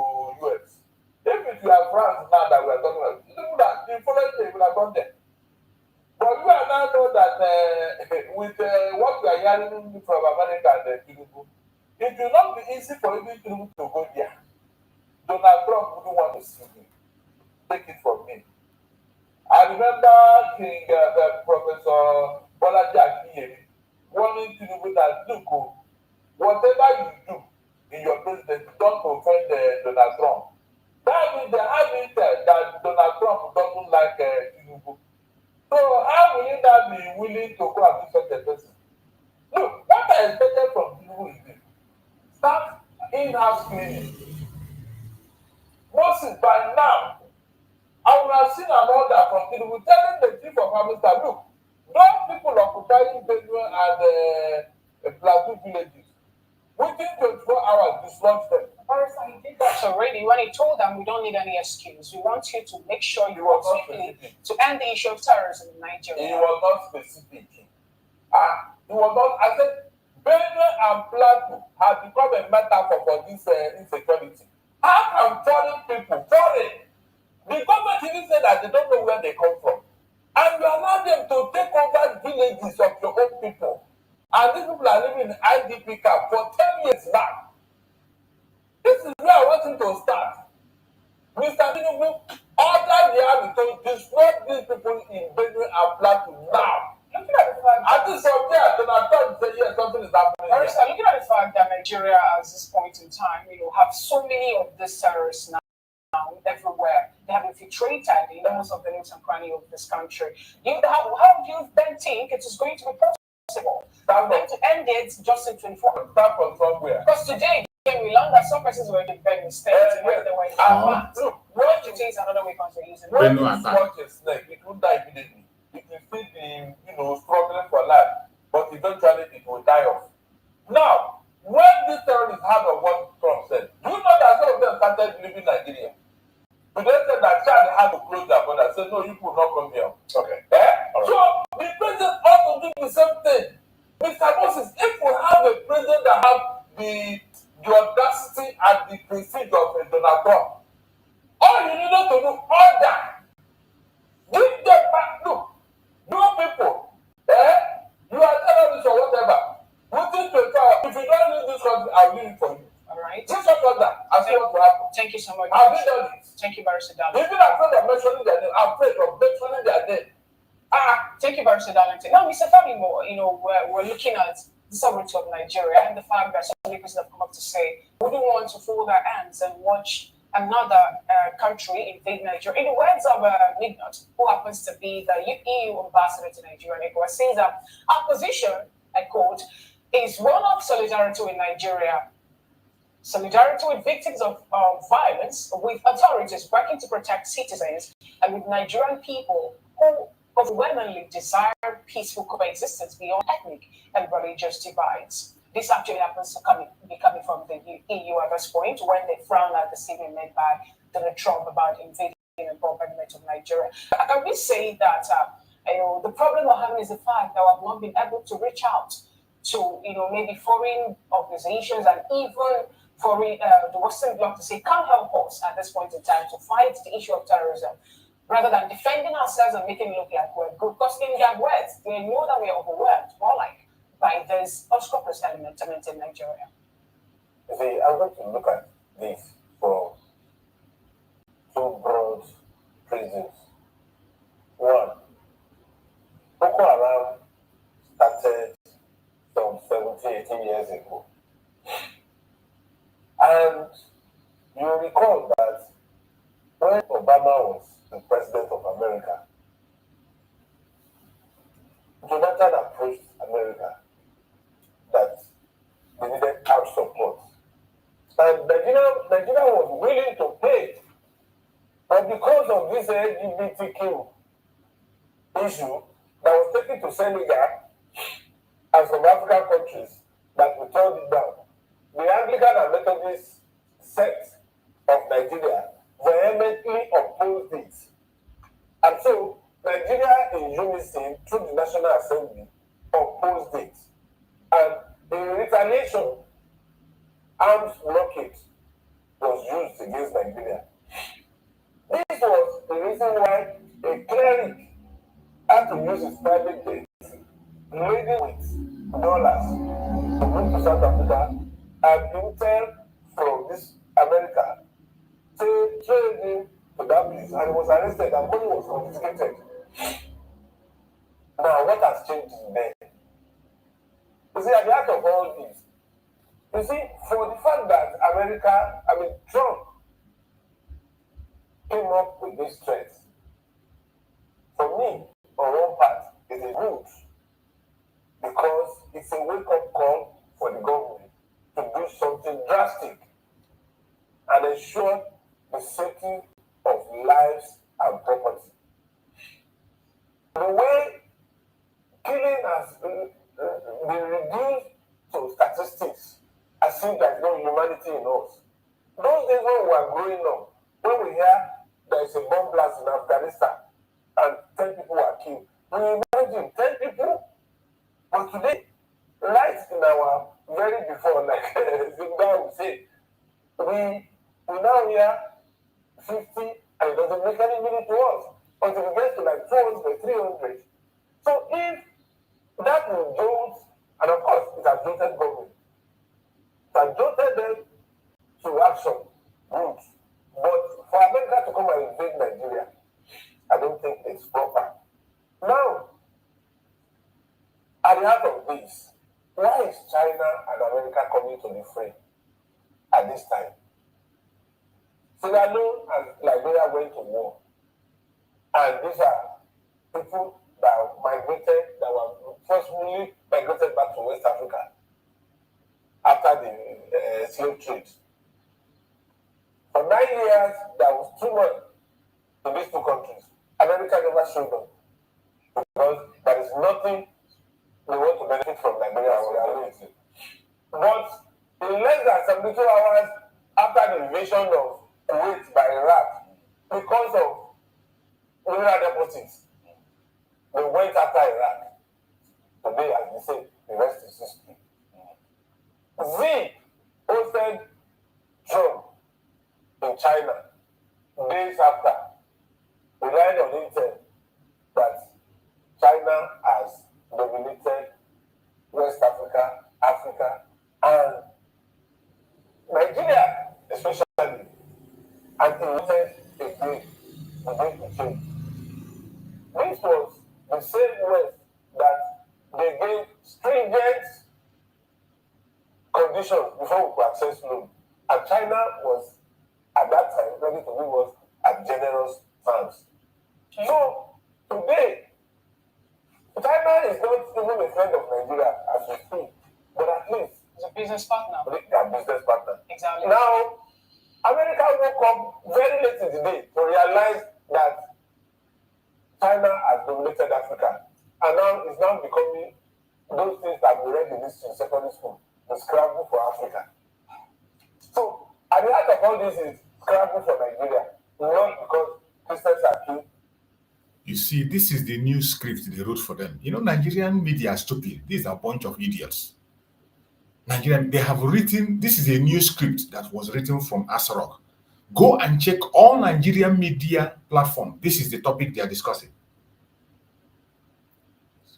US. If it were France now that we are talking about, the following day we have gone there. But you are now know that with what we are hearing from America and Tinubu, it will not be easy for even Tinubu to go there. Donald Trump wouldn't want to see me. Take it from me. I remember King Professor Bolaji Akiyemi warning Tinubu that, look, whatever you do in your presidency, don't offend Donald Trump. That means they have intel that Donald Trump doesn't like Tinubu. So how will you not be willing to go and do such a person? Look, what I expected from Tinubu is this. Start in-house cleaning. Moses, by now, I would have seen an order from Tinubu telling the chief of army staff, look, those people occupying Benue and Plateau villages, within 24 hours, dislodge them. He did that already when he told them we don't need any excuse. We want you to make sure you work quickly to end the issue of terrorism in Nigeria. He was not specific. He was not. I said, Benue and Plateau have become a metaphor for this insecurity. How can foreign people, the government even said that they don't know where they come from, and you allow them to take over villages of your own people, and these people are living in IDP camp for 10 years now. This is where I want him to start. Mr. Tinubu, order the army to destroy these people in Benue and Plateau now. Looking at the fact I think from there, Donald Trump say yes, something is happening. Looking at the fact that Nigeria, at this point in time, have so many of these terrorists now everywhere. They have infiltrated in almost of the nooks and crannies of this country. How do you then think it is going to be possible for them to end it just in 24 hours? Start from somewhere. Because today, we learned that some persons were in bed instead when they were in the what you think is another weapon they're using? When you watch a snake, it will die immediately. It will still be, struggling for life, but eventually it will die off. Now, when these terrorists have a what Trump said, do you know that some of them started leaving Nigeria? But they said that Chad had to close their border. Said, no, you could not come here. Okay. Right. So the president ought to do the same thing. Mr. Moses, if we have a president that have the audacity and the prestige of Donald Trump, all you need to do order. Give them back. Look, you people, you are terrorists or whatever. Within 24 hours, if you don't leave this country, I'll leave it for you. All right. right. Just talk that. I see what will happen. Thank you so much. Have you done it? Thank you, Barrister Darlington. Even afraid of mentioning their name, I'm afraid of mentioning their name. Thank you, Barrister Darlington. Now, Mr. Famimo, we're looking at the sovereignty of Nigeria and the fact that some people have come up to say we don't want to fold our hands and watch another country invade Nigeria. In the words of Mignot, who happens to be the EU ambassador to Nigeria, Nicola says that our position, I quote, is one of solidarity with Nigeria, solidarity with victims of violence, with authorities working to protect citizens, and with Nigerian people who overwhelmingly desire peaceful coexistence beyond ethnic and religious divides. This actually happens to be coming from the EU at this point when they frown at the statement made by Donald Trump about invading and bombardment of Nigeria. Can we say that the problem we're having is the fact that we have not been able to reach out to maybe foreign organizations and even foreign the Western bloc to say, come help us at this point in time to fight the issue of terrorism, rather than defending ourselves and making it look like we're good. Because in their words, they know that we are overwhelmed, more like by this unscrupulous element in Nigeria. You see, I'm going to look at this from two broad prisons. One, Boko Haram started some 17, 18 years ago. And you recall that when Obama was the president of America, Jonathan approached America that they needed armed support. And Nigeria was willing to pay. But because of this LGBTQ issue that was taken to Senegal and some African countries, that we turned it down, the Anglican and Methodist sect of Nigeria vehemently opposed it. And so Nigeria in unison through the National Assembly opposed it. And in retaliation, arms blockade was used against Nigeria. This was the reason why a cleric had to use his private jet, laden with dollars, to move to South Africa, and intel from this America trained him to that place, and he was arrested and money was confiscated. Now, what has changed then? You see, at the heart of all this, you see, for the fact that Trump came up with this threat, for me, on one part, it is good because it's a wake-up call for the government to do something drastic and ensure the safety of lives and property. The way killing has been reduced to statistics, as if there's no humanity in us. Those days when we were growing up, when we hear there is a bomb blast in Afghanistan and 10 people were killed, we imagine 10 people. But today, right in our very before, like Zimbabwe would say, we now hear 50 and it doesn't make any meaning to us until we get to like 200, 300. So if that will jolt, and of course it has jolted government, it has jolted them to action, good. But for America to come and invade Nigeria, I don't think it's proper. Now, at the heart of this, why is China and America coming to the fray at this time? Sierra Leone and Liberia went to war. And these are people that were forcefully migrated back to West Africa after the slave trade. For 9 years, there was too much in these two countries. America never showed up because there is nothing they want to benefit from Nigeria or reality. But in less than 72 hours after the invasion of Kuwait by Iraq, because of mineral deposits, they went after Iraq. Today, as we say, the rest is history. Xi hosted Trump in China days after, relying on intel that China has dominated West Africa, Africa, and Nigeria and he wanted again to change. This was the same West that they gave stringent conditions before we could access loan. And China was, at that time, ready to give us at generous terms. So, today, China is not even a friend of Nigeria as we speak, but at least It's a business partner. they are business partner. Exactly. Now, America woke up very late in the day to realize that China has dominated Africa, and now it's now becoming those things that we read in this in secondary school, the scramble for Africa. So, at the heart of all this is scramble for Nigeria, not because Christians are key. You see, this is the new script they wrote for them. You know, Nigerian media are stupid. These are a bunch of idiots. Nigerian, they have written, this is a new script that was written from Asarok. Go and check all Nigerian media platform. This is the topic they are discussing.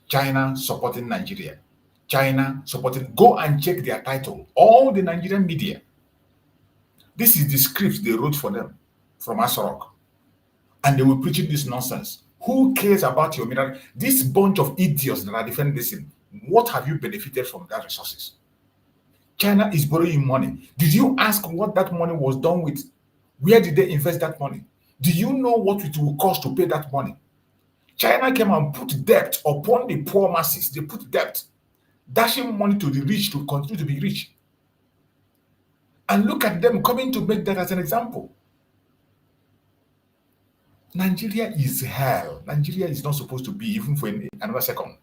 China supporting Nigeria. China supporting, go and check their title. All the Nigerian media. This is the script they wrote for them from Asarok. And they were preaching this nonsense. Who cares about your mineral? This bunch of idiots that are defending this thing, what have you benefited from that resources? China is borrowing money. Did you ask what that money was done with? Where did they invest that money? Do you know what it will cost to pay that money? China came and put debt upon the poor masses. They put debt, dashing money to the rich to continue to be rich. And look at them coming to make that as an example. Nigeria is hell. Nigeria is not supposed to be even for another second.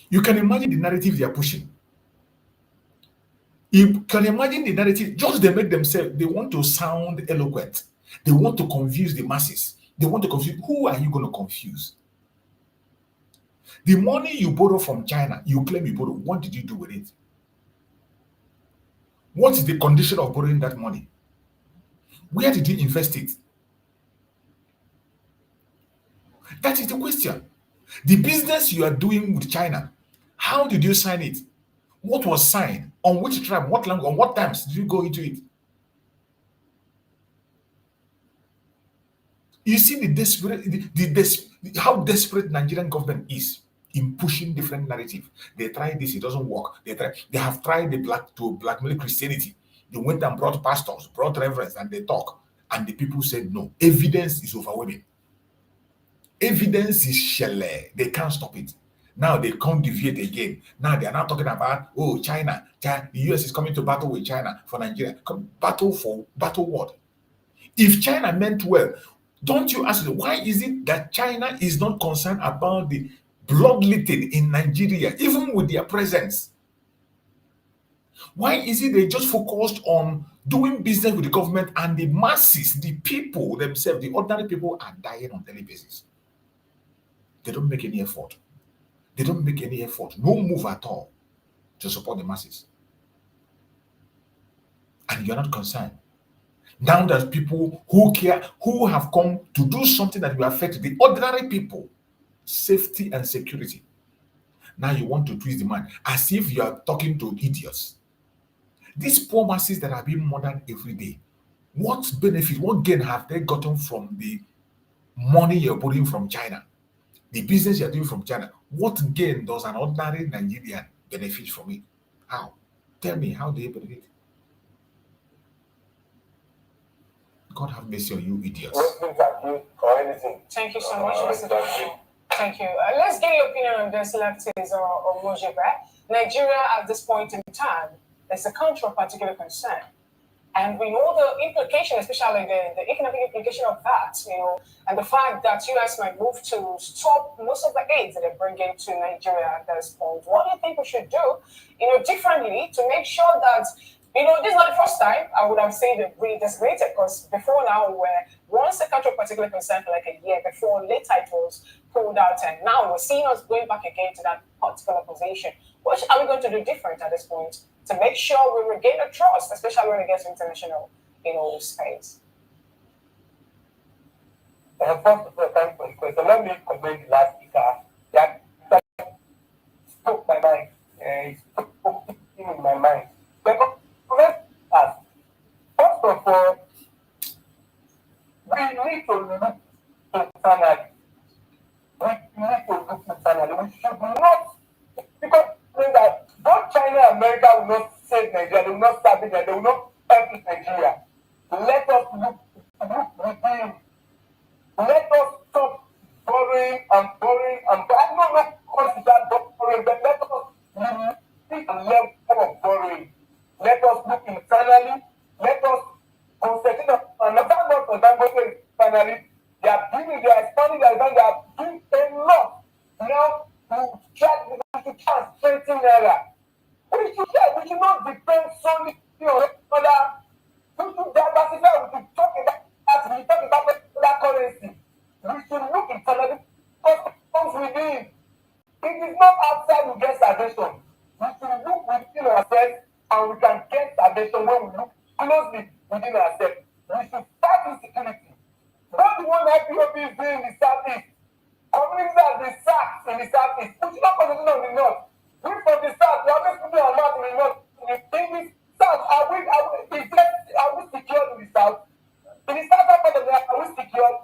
You can imagine the narrative they are pushing. You can imagine the narrative, just they make themselves, they want to sound eloquent. They want to confuse the masses. They want to confuse. Who are you going to confuse? The money you borrow from China, you claim you borrow. What did you do with it? What is the condition of borrowing that money? Where did you invest it? That is the question. The business you are doing with China, how did you sign it? What was signed? On which tribe? What language? On what times did you go into it? You see how desperate Nigerian government is in pushing different narrative. They tried this, it doesn't work. They have tried to blackmail Christianity. They went and brought pastors, brought reverends, and they talk. And the people said no. Evidence is overwhelming. Evidence is shelle. They can't stop it. Now they can't deviate again. Now they are not talking about, oh, China. The US is coming to battle with China for Nigeria. Battle what? If China meant well, don't you ask, why is it that China is not concerned about the bloodletting in Nigeria, even with their presence? Why is it they just focused on doing business with the government, and the masses, the people themselves, the ordinary people are dying on a daily basis? They don't make any effort. They don't make any effort, no move at all to support the masses. And you're not concerned. Now there's people who care, who have come to do something that will affect the ordinary people, safety and security. Now you want to twist the mind as if you are talking to idiots. These poor masses that are being murdered every day, what benefit, what gain have they gotten from the money you're putting from China? The business you're doing from China, what gain does an ordinary Nigerian benefit from it? How? Tell me, how do you benefit? God have mercy on you, idiots. Thank you so much, Mr. Kanu. Thank you. Let's get your opinion on this, Lefties or Mojibwe. Nigeria at this point in time is a country of particular concern. And we know the implication, especially the economic implication of that, and the fact that US might move to stop most of the aid that they're bringing to Nigeria at this point. What do you think we should do, differently to make sure that, this is not the first time I would have said that we designated, because before now, where once a country of particular concern for like a year before, later it was pulled out, and now we're seeing us going back again to that particular position. What are we going to do different at this point to make sure we regain the trust, especially when it gets to international, space? First of all, thank you for the question. Let me comment the last speaker that spoke my mind. It spoke in my mind. But let's ask. First of all, need to look internally. We need to look internally. We should not, because that both China and America will not save Nigeria, they will not start Nigeria, they will not help Nigeria. Let us look within. Let us stop borrowing and borrowing and borrowing. I don't know what is that borrowing, but let us limit the level of borrowing. Let us look internally. Let us concentrate on another lot for Dangote finally. They are building, they are expanding their bank, they are doing a lot. Now, to try and strengthen Naira. We should not depend solely on other. We should diversify. We should talk about that currency. We should look internally because it comes within. It is not outside we get salvation. We should look within ourselves and we can get salvation when we look closely within ourselves. We should start insecurity. Not the one that IPOB is doing in the southeast. Communities have been sacked in the southeast. We should not concentrate on the north. We from the south, we always put our mouth in the north. In the south, are we secured in the south? In the southern part of the are we secured?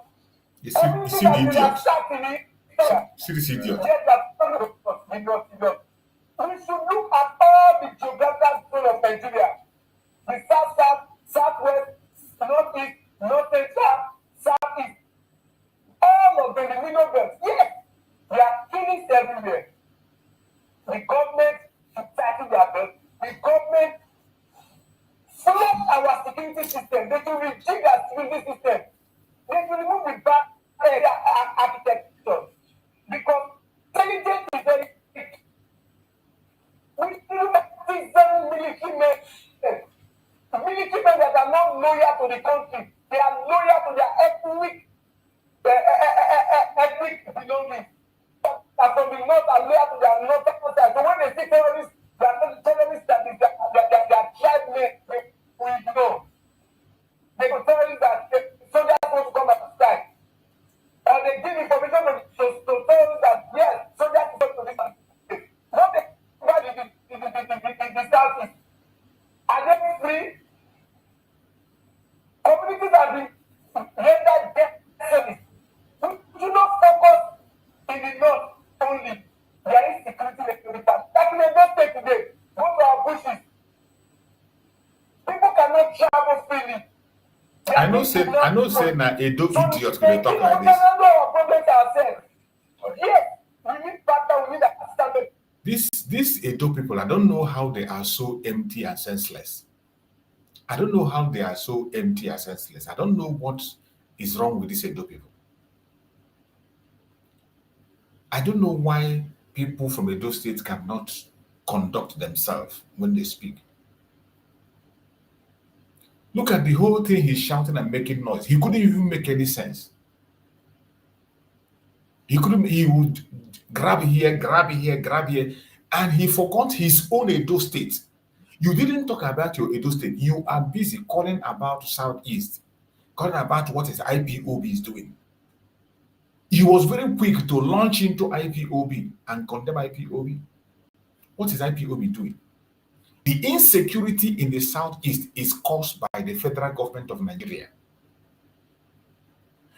You see the idiot. See this idiot. Yes, that's not. We should look at all the geographical zone of Nigeria. The south, southwest, northeast, north central, southeast. All of them, the middle belt. Yes, there are killings everywhere. The government should tighten their belt. The government flop our security system. They should rejig their security system. They should remove the bad architecture. Because intelligence is very big. We still have military men. Military men that are not loyal to the country. They are loyal to their ethnic belonging. And from the north are loyal to their northern side. So when they see terrorists, they are not terrorists that is their tribe name, we know. They will tell you that soldiers want to come and strike. And they give information to terrorists that yes, soldiers want to this and what they in the southeast. Are they free? Communities have been rendered desolate. We do not focus in the north only. There is security in the past. Like in the state today, go to our bushes. People cannot travel freely. I know say na Edo idiot go dey talk like this. Yes, we need partner, we need understanding. These Edo people, I don't know how they are so empty and senseless. I don't know how they are so empty and senseless. I don't know what is wrong with these Edo people. I don't know why people from Edo State cannot conduct themselves when they speak. Look at the whole thing, he's shouting and making noise. He couldn't even make any sense. He would grab here, and he forgot his own Edo State. You didn't talk about your Edo State. You are busy calling about Southeast, calling about what his IPOB is doing. He was very quick to launch into IPOB and condemn IPOB. What is IPOB doing? The insecurity in the Southeast is caused by the federal government of Nigeria.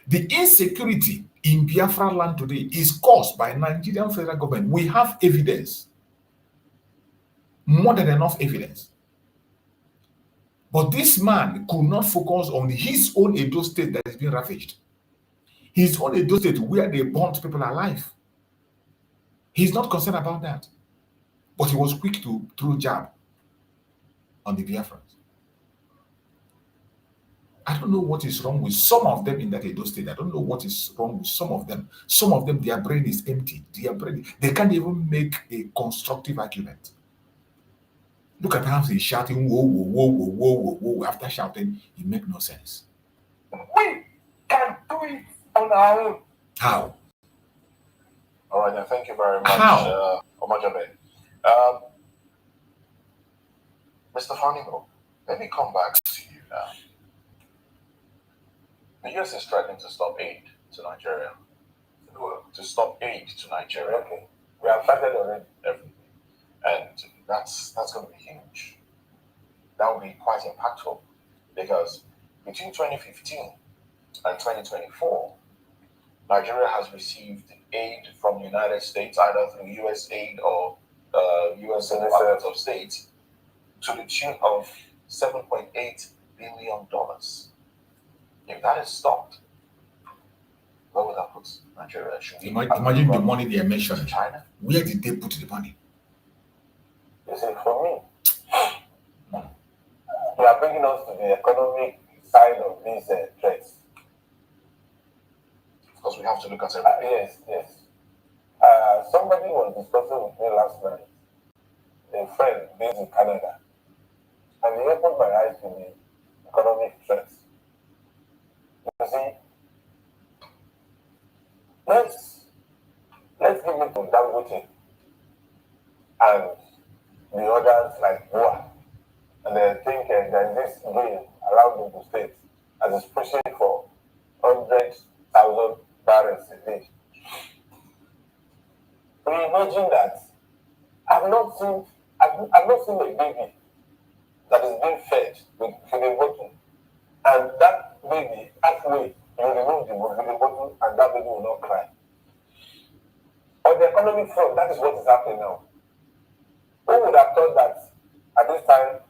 The insecurity in Biafra land today is caused by Nigerian federal government. We have evidence, more than enough evidence. But this man could not focus on his own Edo State that is being ravaged. His own Edo State where they burnt people alive. He's not concerned about that. But he was quick to throw jab on the Biafrans. I don't know what is wrong with some of them in that Edo State. I don't know what is wrong with some of them. Some of them, their brain is empty. They can't even make a constructive argument. Look at how he's shouting, whoa, whoa, whoa, whoa, whoa, whoa, whoa. After shouting, it makes no sense. We can do it on our own. How? All right, then. Thank you very much, How? Omajabe. Mr. Honeymo, let me come back to you now. The US is threatening to stop aid to Nigeria. To stop aid to Nigeria. Okay. We have started already. Everything. And that's going to be huge. That will be quite impactful because between 2015 and 2024, Nigeria has received aid from the United States, either through US aid or US Department of State, to the tune of $7.8 billion. If that is stopped, where would that put Nigeria? Imagine the money they mentioned. China? Where did they put the money? You see, for me, we are bringing us to the economic side of these threats. Because we have to look at everything. Yes. Somebody was discussing with me last night, a friend based in Canada, and he opened my eyes to the economic threats. You see, let's give it to Dangote and the others like Boa, and they think there is this game around the state as it's pushing for 100,000 barrels a day. We imagine that I've not seen a baby that is being fed with feeding bottle, and that baby halfway you remove the feeding bottle and that baby will not cry. On the economic front, that is what is happening now. Who would have thought that at this time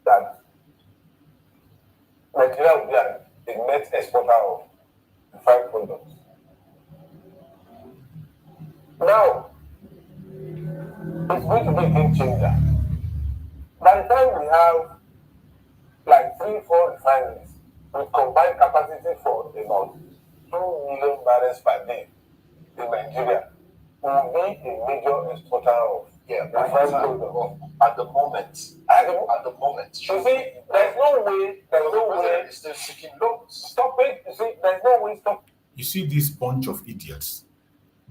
that Nigeria would be a net exporter of refined products? Now, it's going to be a game changer. By the time we have like 3-4 refineries with combined capacity for about 2 million barrels per day in Nigeria, we will be a major exporter of refined products. At the moment. You see, there's no way. It's still seeking loans. Stop it. You see, there's no way. Stop. You see this bunch of idiots,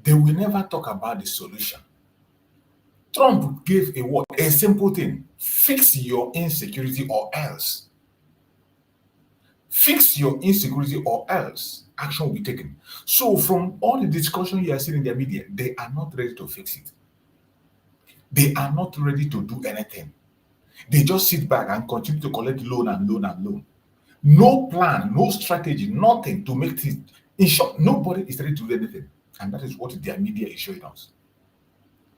they will never talk about the solution. Trump gave a word, a simple thing: fix your insecurity or else. Fix your insecurity or else action will be taken. So from all the discussion you are seeing in the media, they are not ready to fix it. They are not ready to do anything. They just sit back and continue to collect loan and loan and loan. No plan, no strategy, nothing to make things. In short, nobody is ready to do anything. And that is what their media is showing us.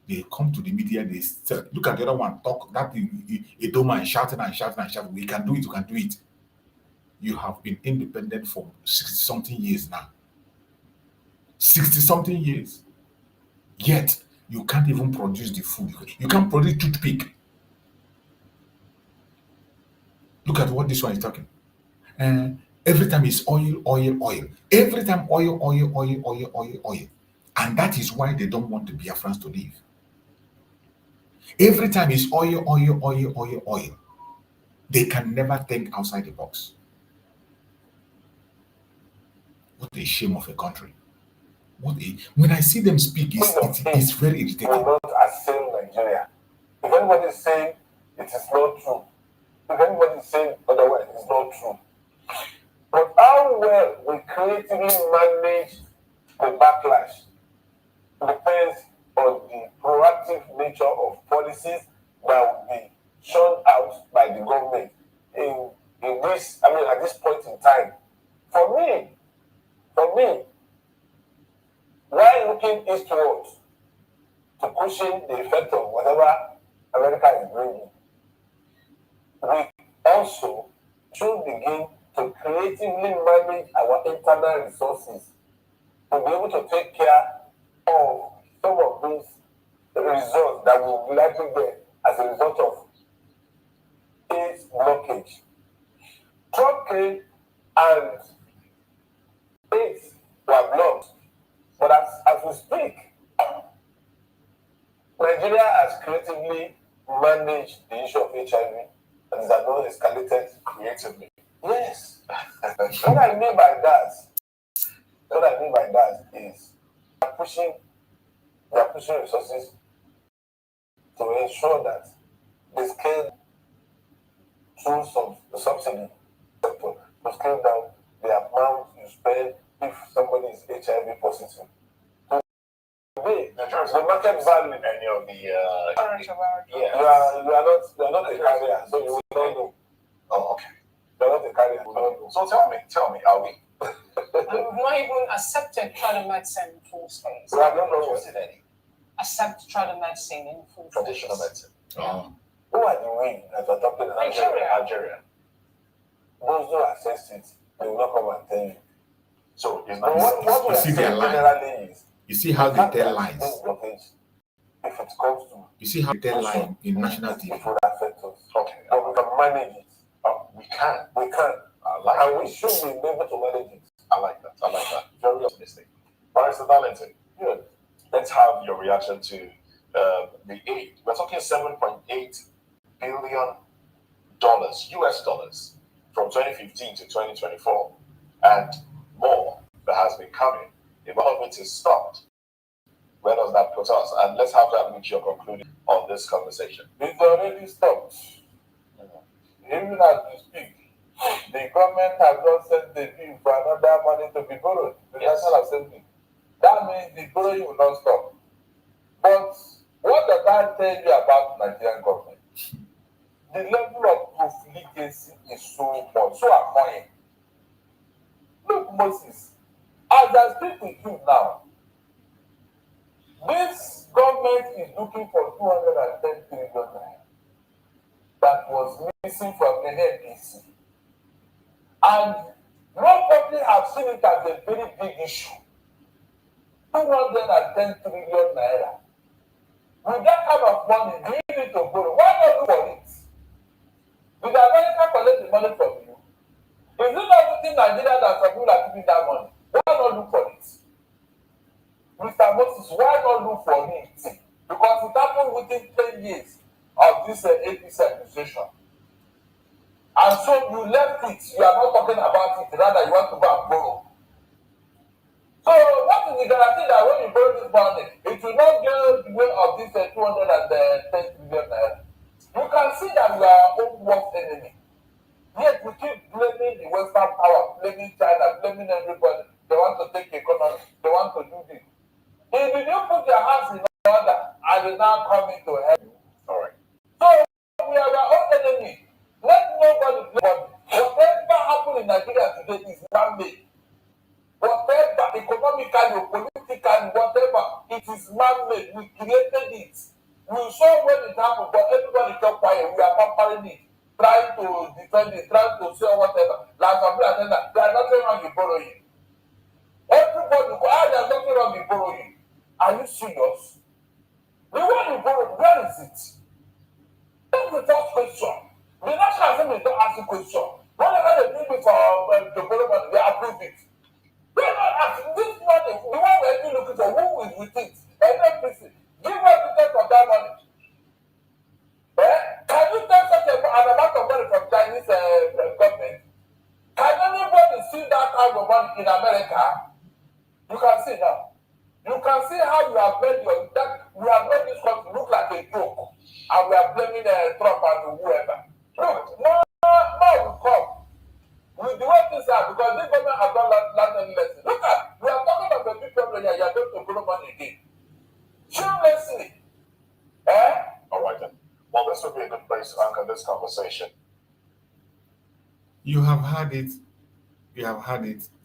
They come to the media, they say, look at the other one, talk that Idoma and shouting and shouting and shouting. We can do it, we can do it. You have been independent for 60-something years now. 60-something years. Yet, you can't even produce the food. You can't produce toothpick. Look at what this one is talking. Every time it's oil. Every time oil. And that is why they don't want the Biafrans to leave. Every time it's oil. They can never think outside the box. What a shame of a country. When I see them speak, it's very irritating. We will not assail Nigeria. If anybody is saying it is not true, if anybody is saying otherwise, it's not true. But how well we creatively manage the backlash depends on the proactive nature of policies that will be shown out by the government at this point in time. For me, while looking eastwards to cushion the effect of whatever America is bringing, we also should begin to creatively manage our internal resources to be able to take care of some of these results that we will likely get as a result of this blockage. Trump came and states were blocked. But as we speak, Nigeria has creatively managed the issue of HIV and is not escalated creatively. Yes. What I mean by that is they are pushing resources to ensure that they scale through the subsidy sector to scale down the amount you spend if somebody is HIV positive. Today, the market value any of the you are not a carrier, so you will not know. Oh, okay. You are not a carrier, you will not know. So tell me, are we we've not even accepted traditional medicine in full space. We have not accepted any. Accept traditional medicine in full Traditional medicine. Oh. Who are the way as we're talking in Nigeria? Those who assess it, they will not come and tell you. So it's not what we are saying generally is you see how they tell lies. If it comes to you see how they tell lies in national TV. It would affect us. Okay. But we can manage it. Oh, we can. We can. And we should be able to manage it. I like that. Very optimistic. Barrister Darlington, good. Let's have your reaction to the aid. We're talking $7.8 billion US dollars from 2015 to 2024 and more that has been coming. If all of it is stopped, where does that put us? And let's have that with your conclusion on this conversation. It's already stopped. Even as we speak, the government has not sent the bill for another money to be borrowed to the National Assembly. That means the borrowing will not stop. But what does that tell you about Nigerian government? The level of profligacy is so much, so annoying. Look, Moses, as I speak with you now, this government is looking for 210 trillion that was missing from NNPC. And nobody has seen it as a very big issue. 210 trillion naira. With that kind of money, do you need to borrow? Why not look for it? Did America collect the money from you? Is it not within Nigeria that some people are giving that money? Why not look for it? Mr. Moses, why not look for it? Because it happened within 10 years of this APC administration. And so you left it. You are not talking about it. Rather, you want to go and borrow. So what is the guarantee that when you borrow this money, it will not go the way of this 210 billion naira? You can see that we are our own worst enemy. Yet we keep blaming the Western power, blaming China, blaming everybody. They want to take economy. They want to do this. If you don't put your hands in order, and they now come in to help you. All right. So we are our own enemy. Let nobody blame. Whatever happened in Nigeria today is man-made. Whatever, economically, politically, whatever, it is man-made. We created it. We saw when it happened, but everybody kept quiet. We are pampering it, trying to defend it, trying to say whatever. Like somebody said that there is nothing wrong with borrowing. Everybody, there is nothing wrong with borrowing. Are you serious? The one you borrowed, where is it? That's the first question. The National Assembly don't ask the question. Whenever they bring me for the borrow money, they approve it. They don't ask this money. The one we're actually looking for, who is with it? NNPC. Give us details of that money. Can you take such an amount of money from Chinese government? Can anybody see that kind of money in America? You can see now. You can see how you have made we have made this country look like a joke. And we are blaming Trump and whoever. Look, more will come. With the way things are, because this government has done learned lesson. Look at, we are talking about a big problem here. You are going to borrow money again. Shamelessly. All right then. Well, this would be a good place to anchor this conversation. You have had it.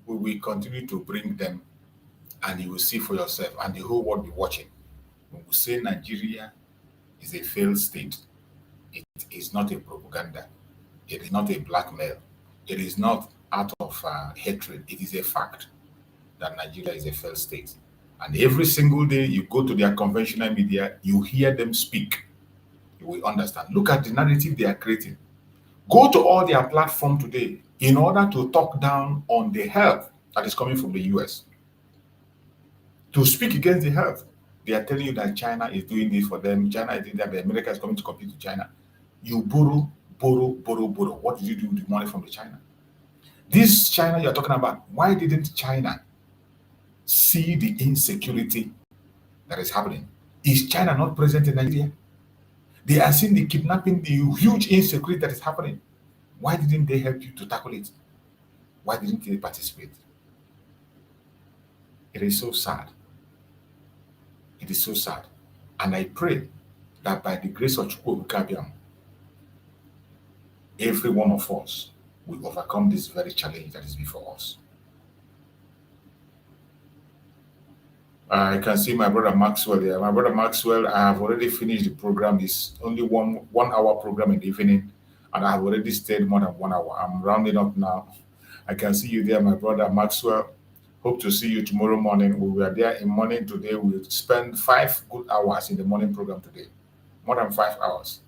We will continue to bring them, and you will see for yourself, and the whole world will be watching. We will say Nigeria is a failed state. It is not a propaganda. It is not a blackmail. It is not out of hatred. It is a fact that Nigeria is a failed state. And every single day you go to their conventional media, you hear them speak. You will understand. Look at the narrative they are creating. Go to all their platform today in order to talk down on the help that is coming from the US. To speak against the help. They are telling you that China is doing this for them. China is doing that. America is coming to compete with China. You borrow. What did you do with the money from the China? This China you're talking about, why didn't China see the insecurity that is happening? Is China not present in Nigeria? They are seeing the kidnapping, the huge insecurity that is happening. Why didn't they help you to tackle it? Why didn't they participate? It is so sad. It is so sad. And I pray that by the grace of Chukwu Kabiam, every one of us will overcome this very challenge that is before us. I can see my brother Maxwell there. My brother Maxwell, I have already finished the program. It's only one hour program in the evening, and I have already stayed more than 1 hour. I'm rounding up now. I can see you there, my brother Maxwell. Hope to see you tomorrow morning. We were there in morning today. We spent 5 good hours in the morning program today, more than 5 hours.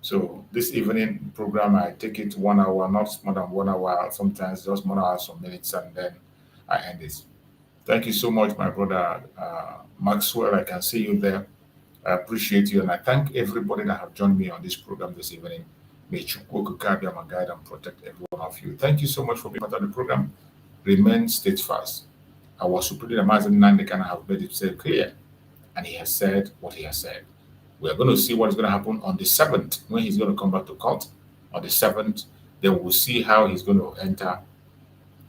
So this evening program, I take it 1 hour, not more than 1 hour, sometimes just 1 hour, some minutes, and then I end this. Thank you so much, my brother Maxwell. I can see you there. I appreciate you, and I thank everybody that have joined me on this program this evening. May Chukwu guide and protect every one of you. Thank you so much for being part of the program. Remain steadfast. Our Supreme Leader Mazi Nnamdi Kanu have made himself clear, and he has said what he has said. We are going to see what is going to happen on the 7th when he's going to come back to court. On the 7th, then we'll see how he's going to enter.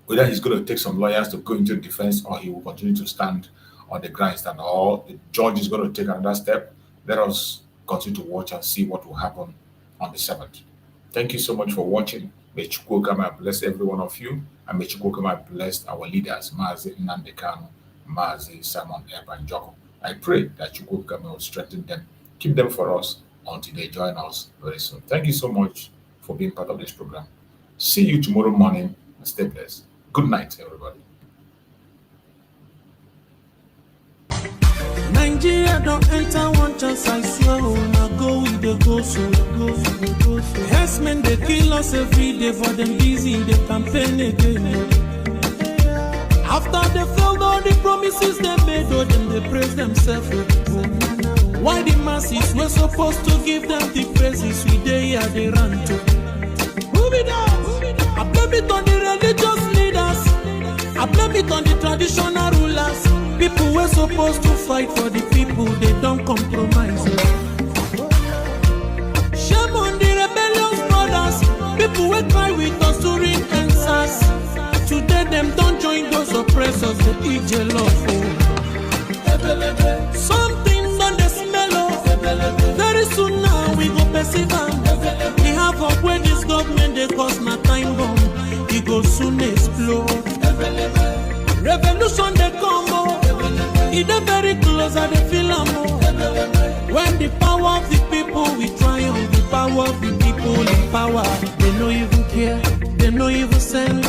Whether he's going to take some lawyers to go into defense, or he will continue to stand on the grandstand, or the judge is going to take another step. Let us continue to watch and see what will happen on the 7th. Thank you so much for watching. May Chukwukama bless every one of you, and may Chukwukama bless our leaders, Mazi Nnamdi Kanu, Mazi Simon Ebanjoko. I pray that Chukwukama will strengthen them, keep them for us until they join us very soon. Thank you so much for being part of this program. See you tomorrow morning, and stay blessed. Good night, everybody. Nigeria don't enter one chance, I swear. Now go with the go so. Yes, men, they kill us every day, for them busy, they campaign again. After they failed all the promises they made, oh, them they praise themselves. Why the masses were supposed to give them the praises we they are they run to? Move it up. I blame it on the religious leaders. I blame it on the traditional rulers. People were supposed to fight for the people, they don't compromise. Shame on the rebellious brothers. People will cry with us during answers. Today them don't join those oppressors, they eat your love. Something on the smell. Very soon now we go perceive. We have up where this government they cause my time bomb. It go soon explode. Revolution they come. It's very close at the film. When the power of the people we triumph, the power of the people in power. They no even care, they no even send.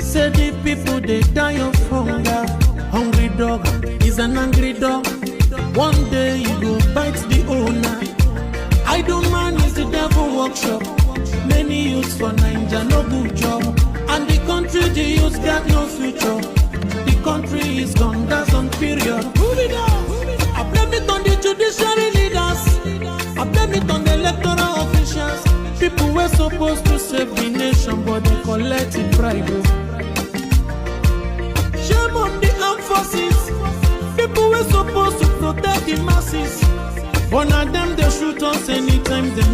Say the people they die of hunger. Hungry dog is an angry dog. One day you go bite the owner. Idle man is the devil workshop. Many youths for Nigeria no good job. And the country the youths got no future. The country is gone, that's on period. Move it up. I blame it on the judiciary leaders. I blame it on the electoral officials. People were supposed to save the nation, but they collected bribe. Shame on the armed forces. People were supposed to protect the masses. But now them they shoot us anytime they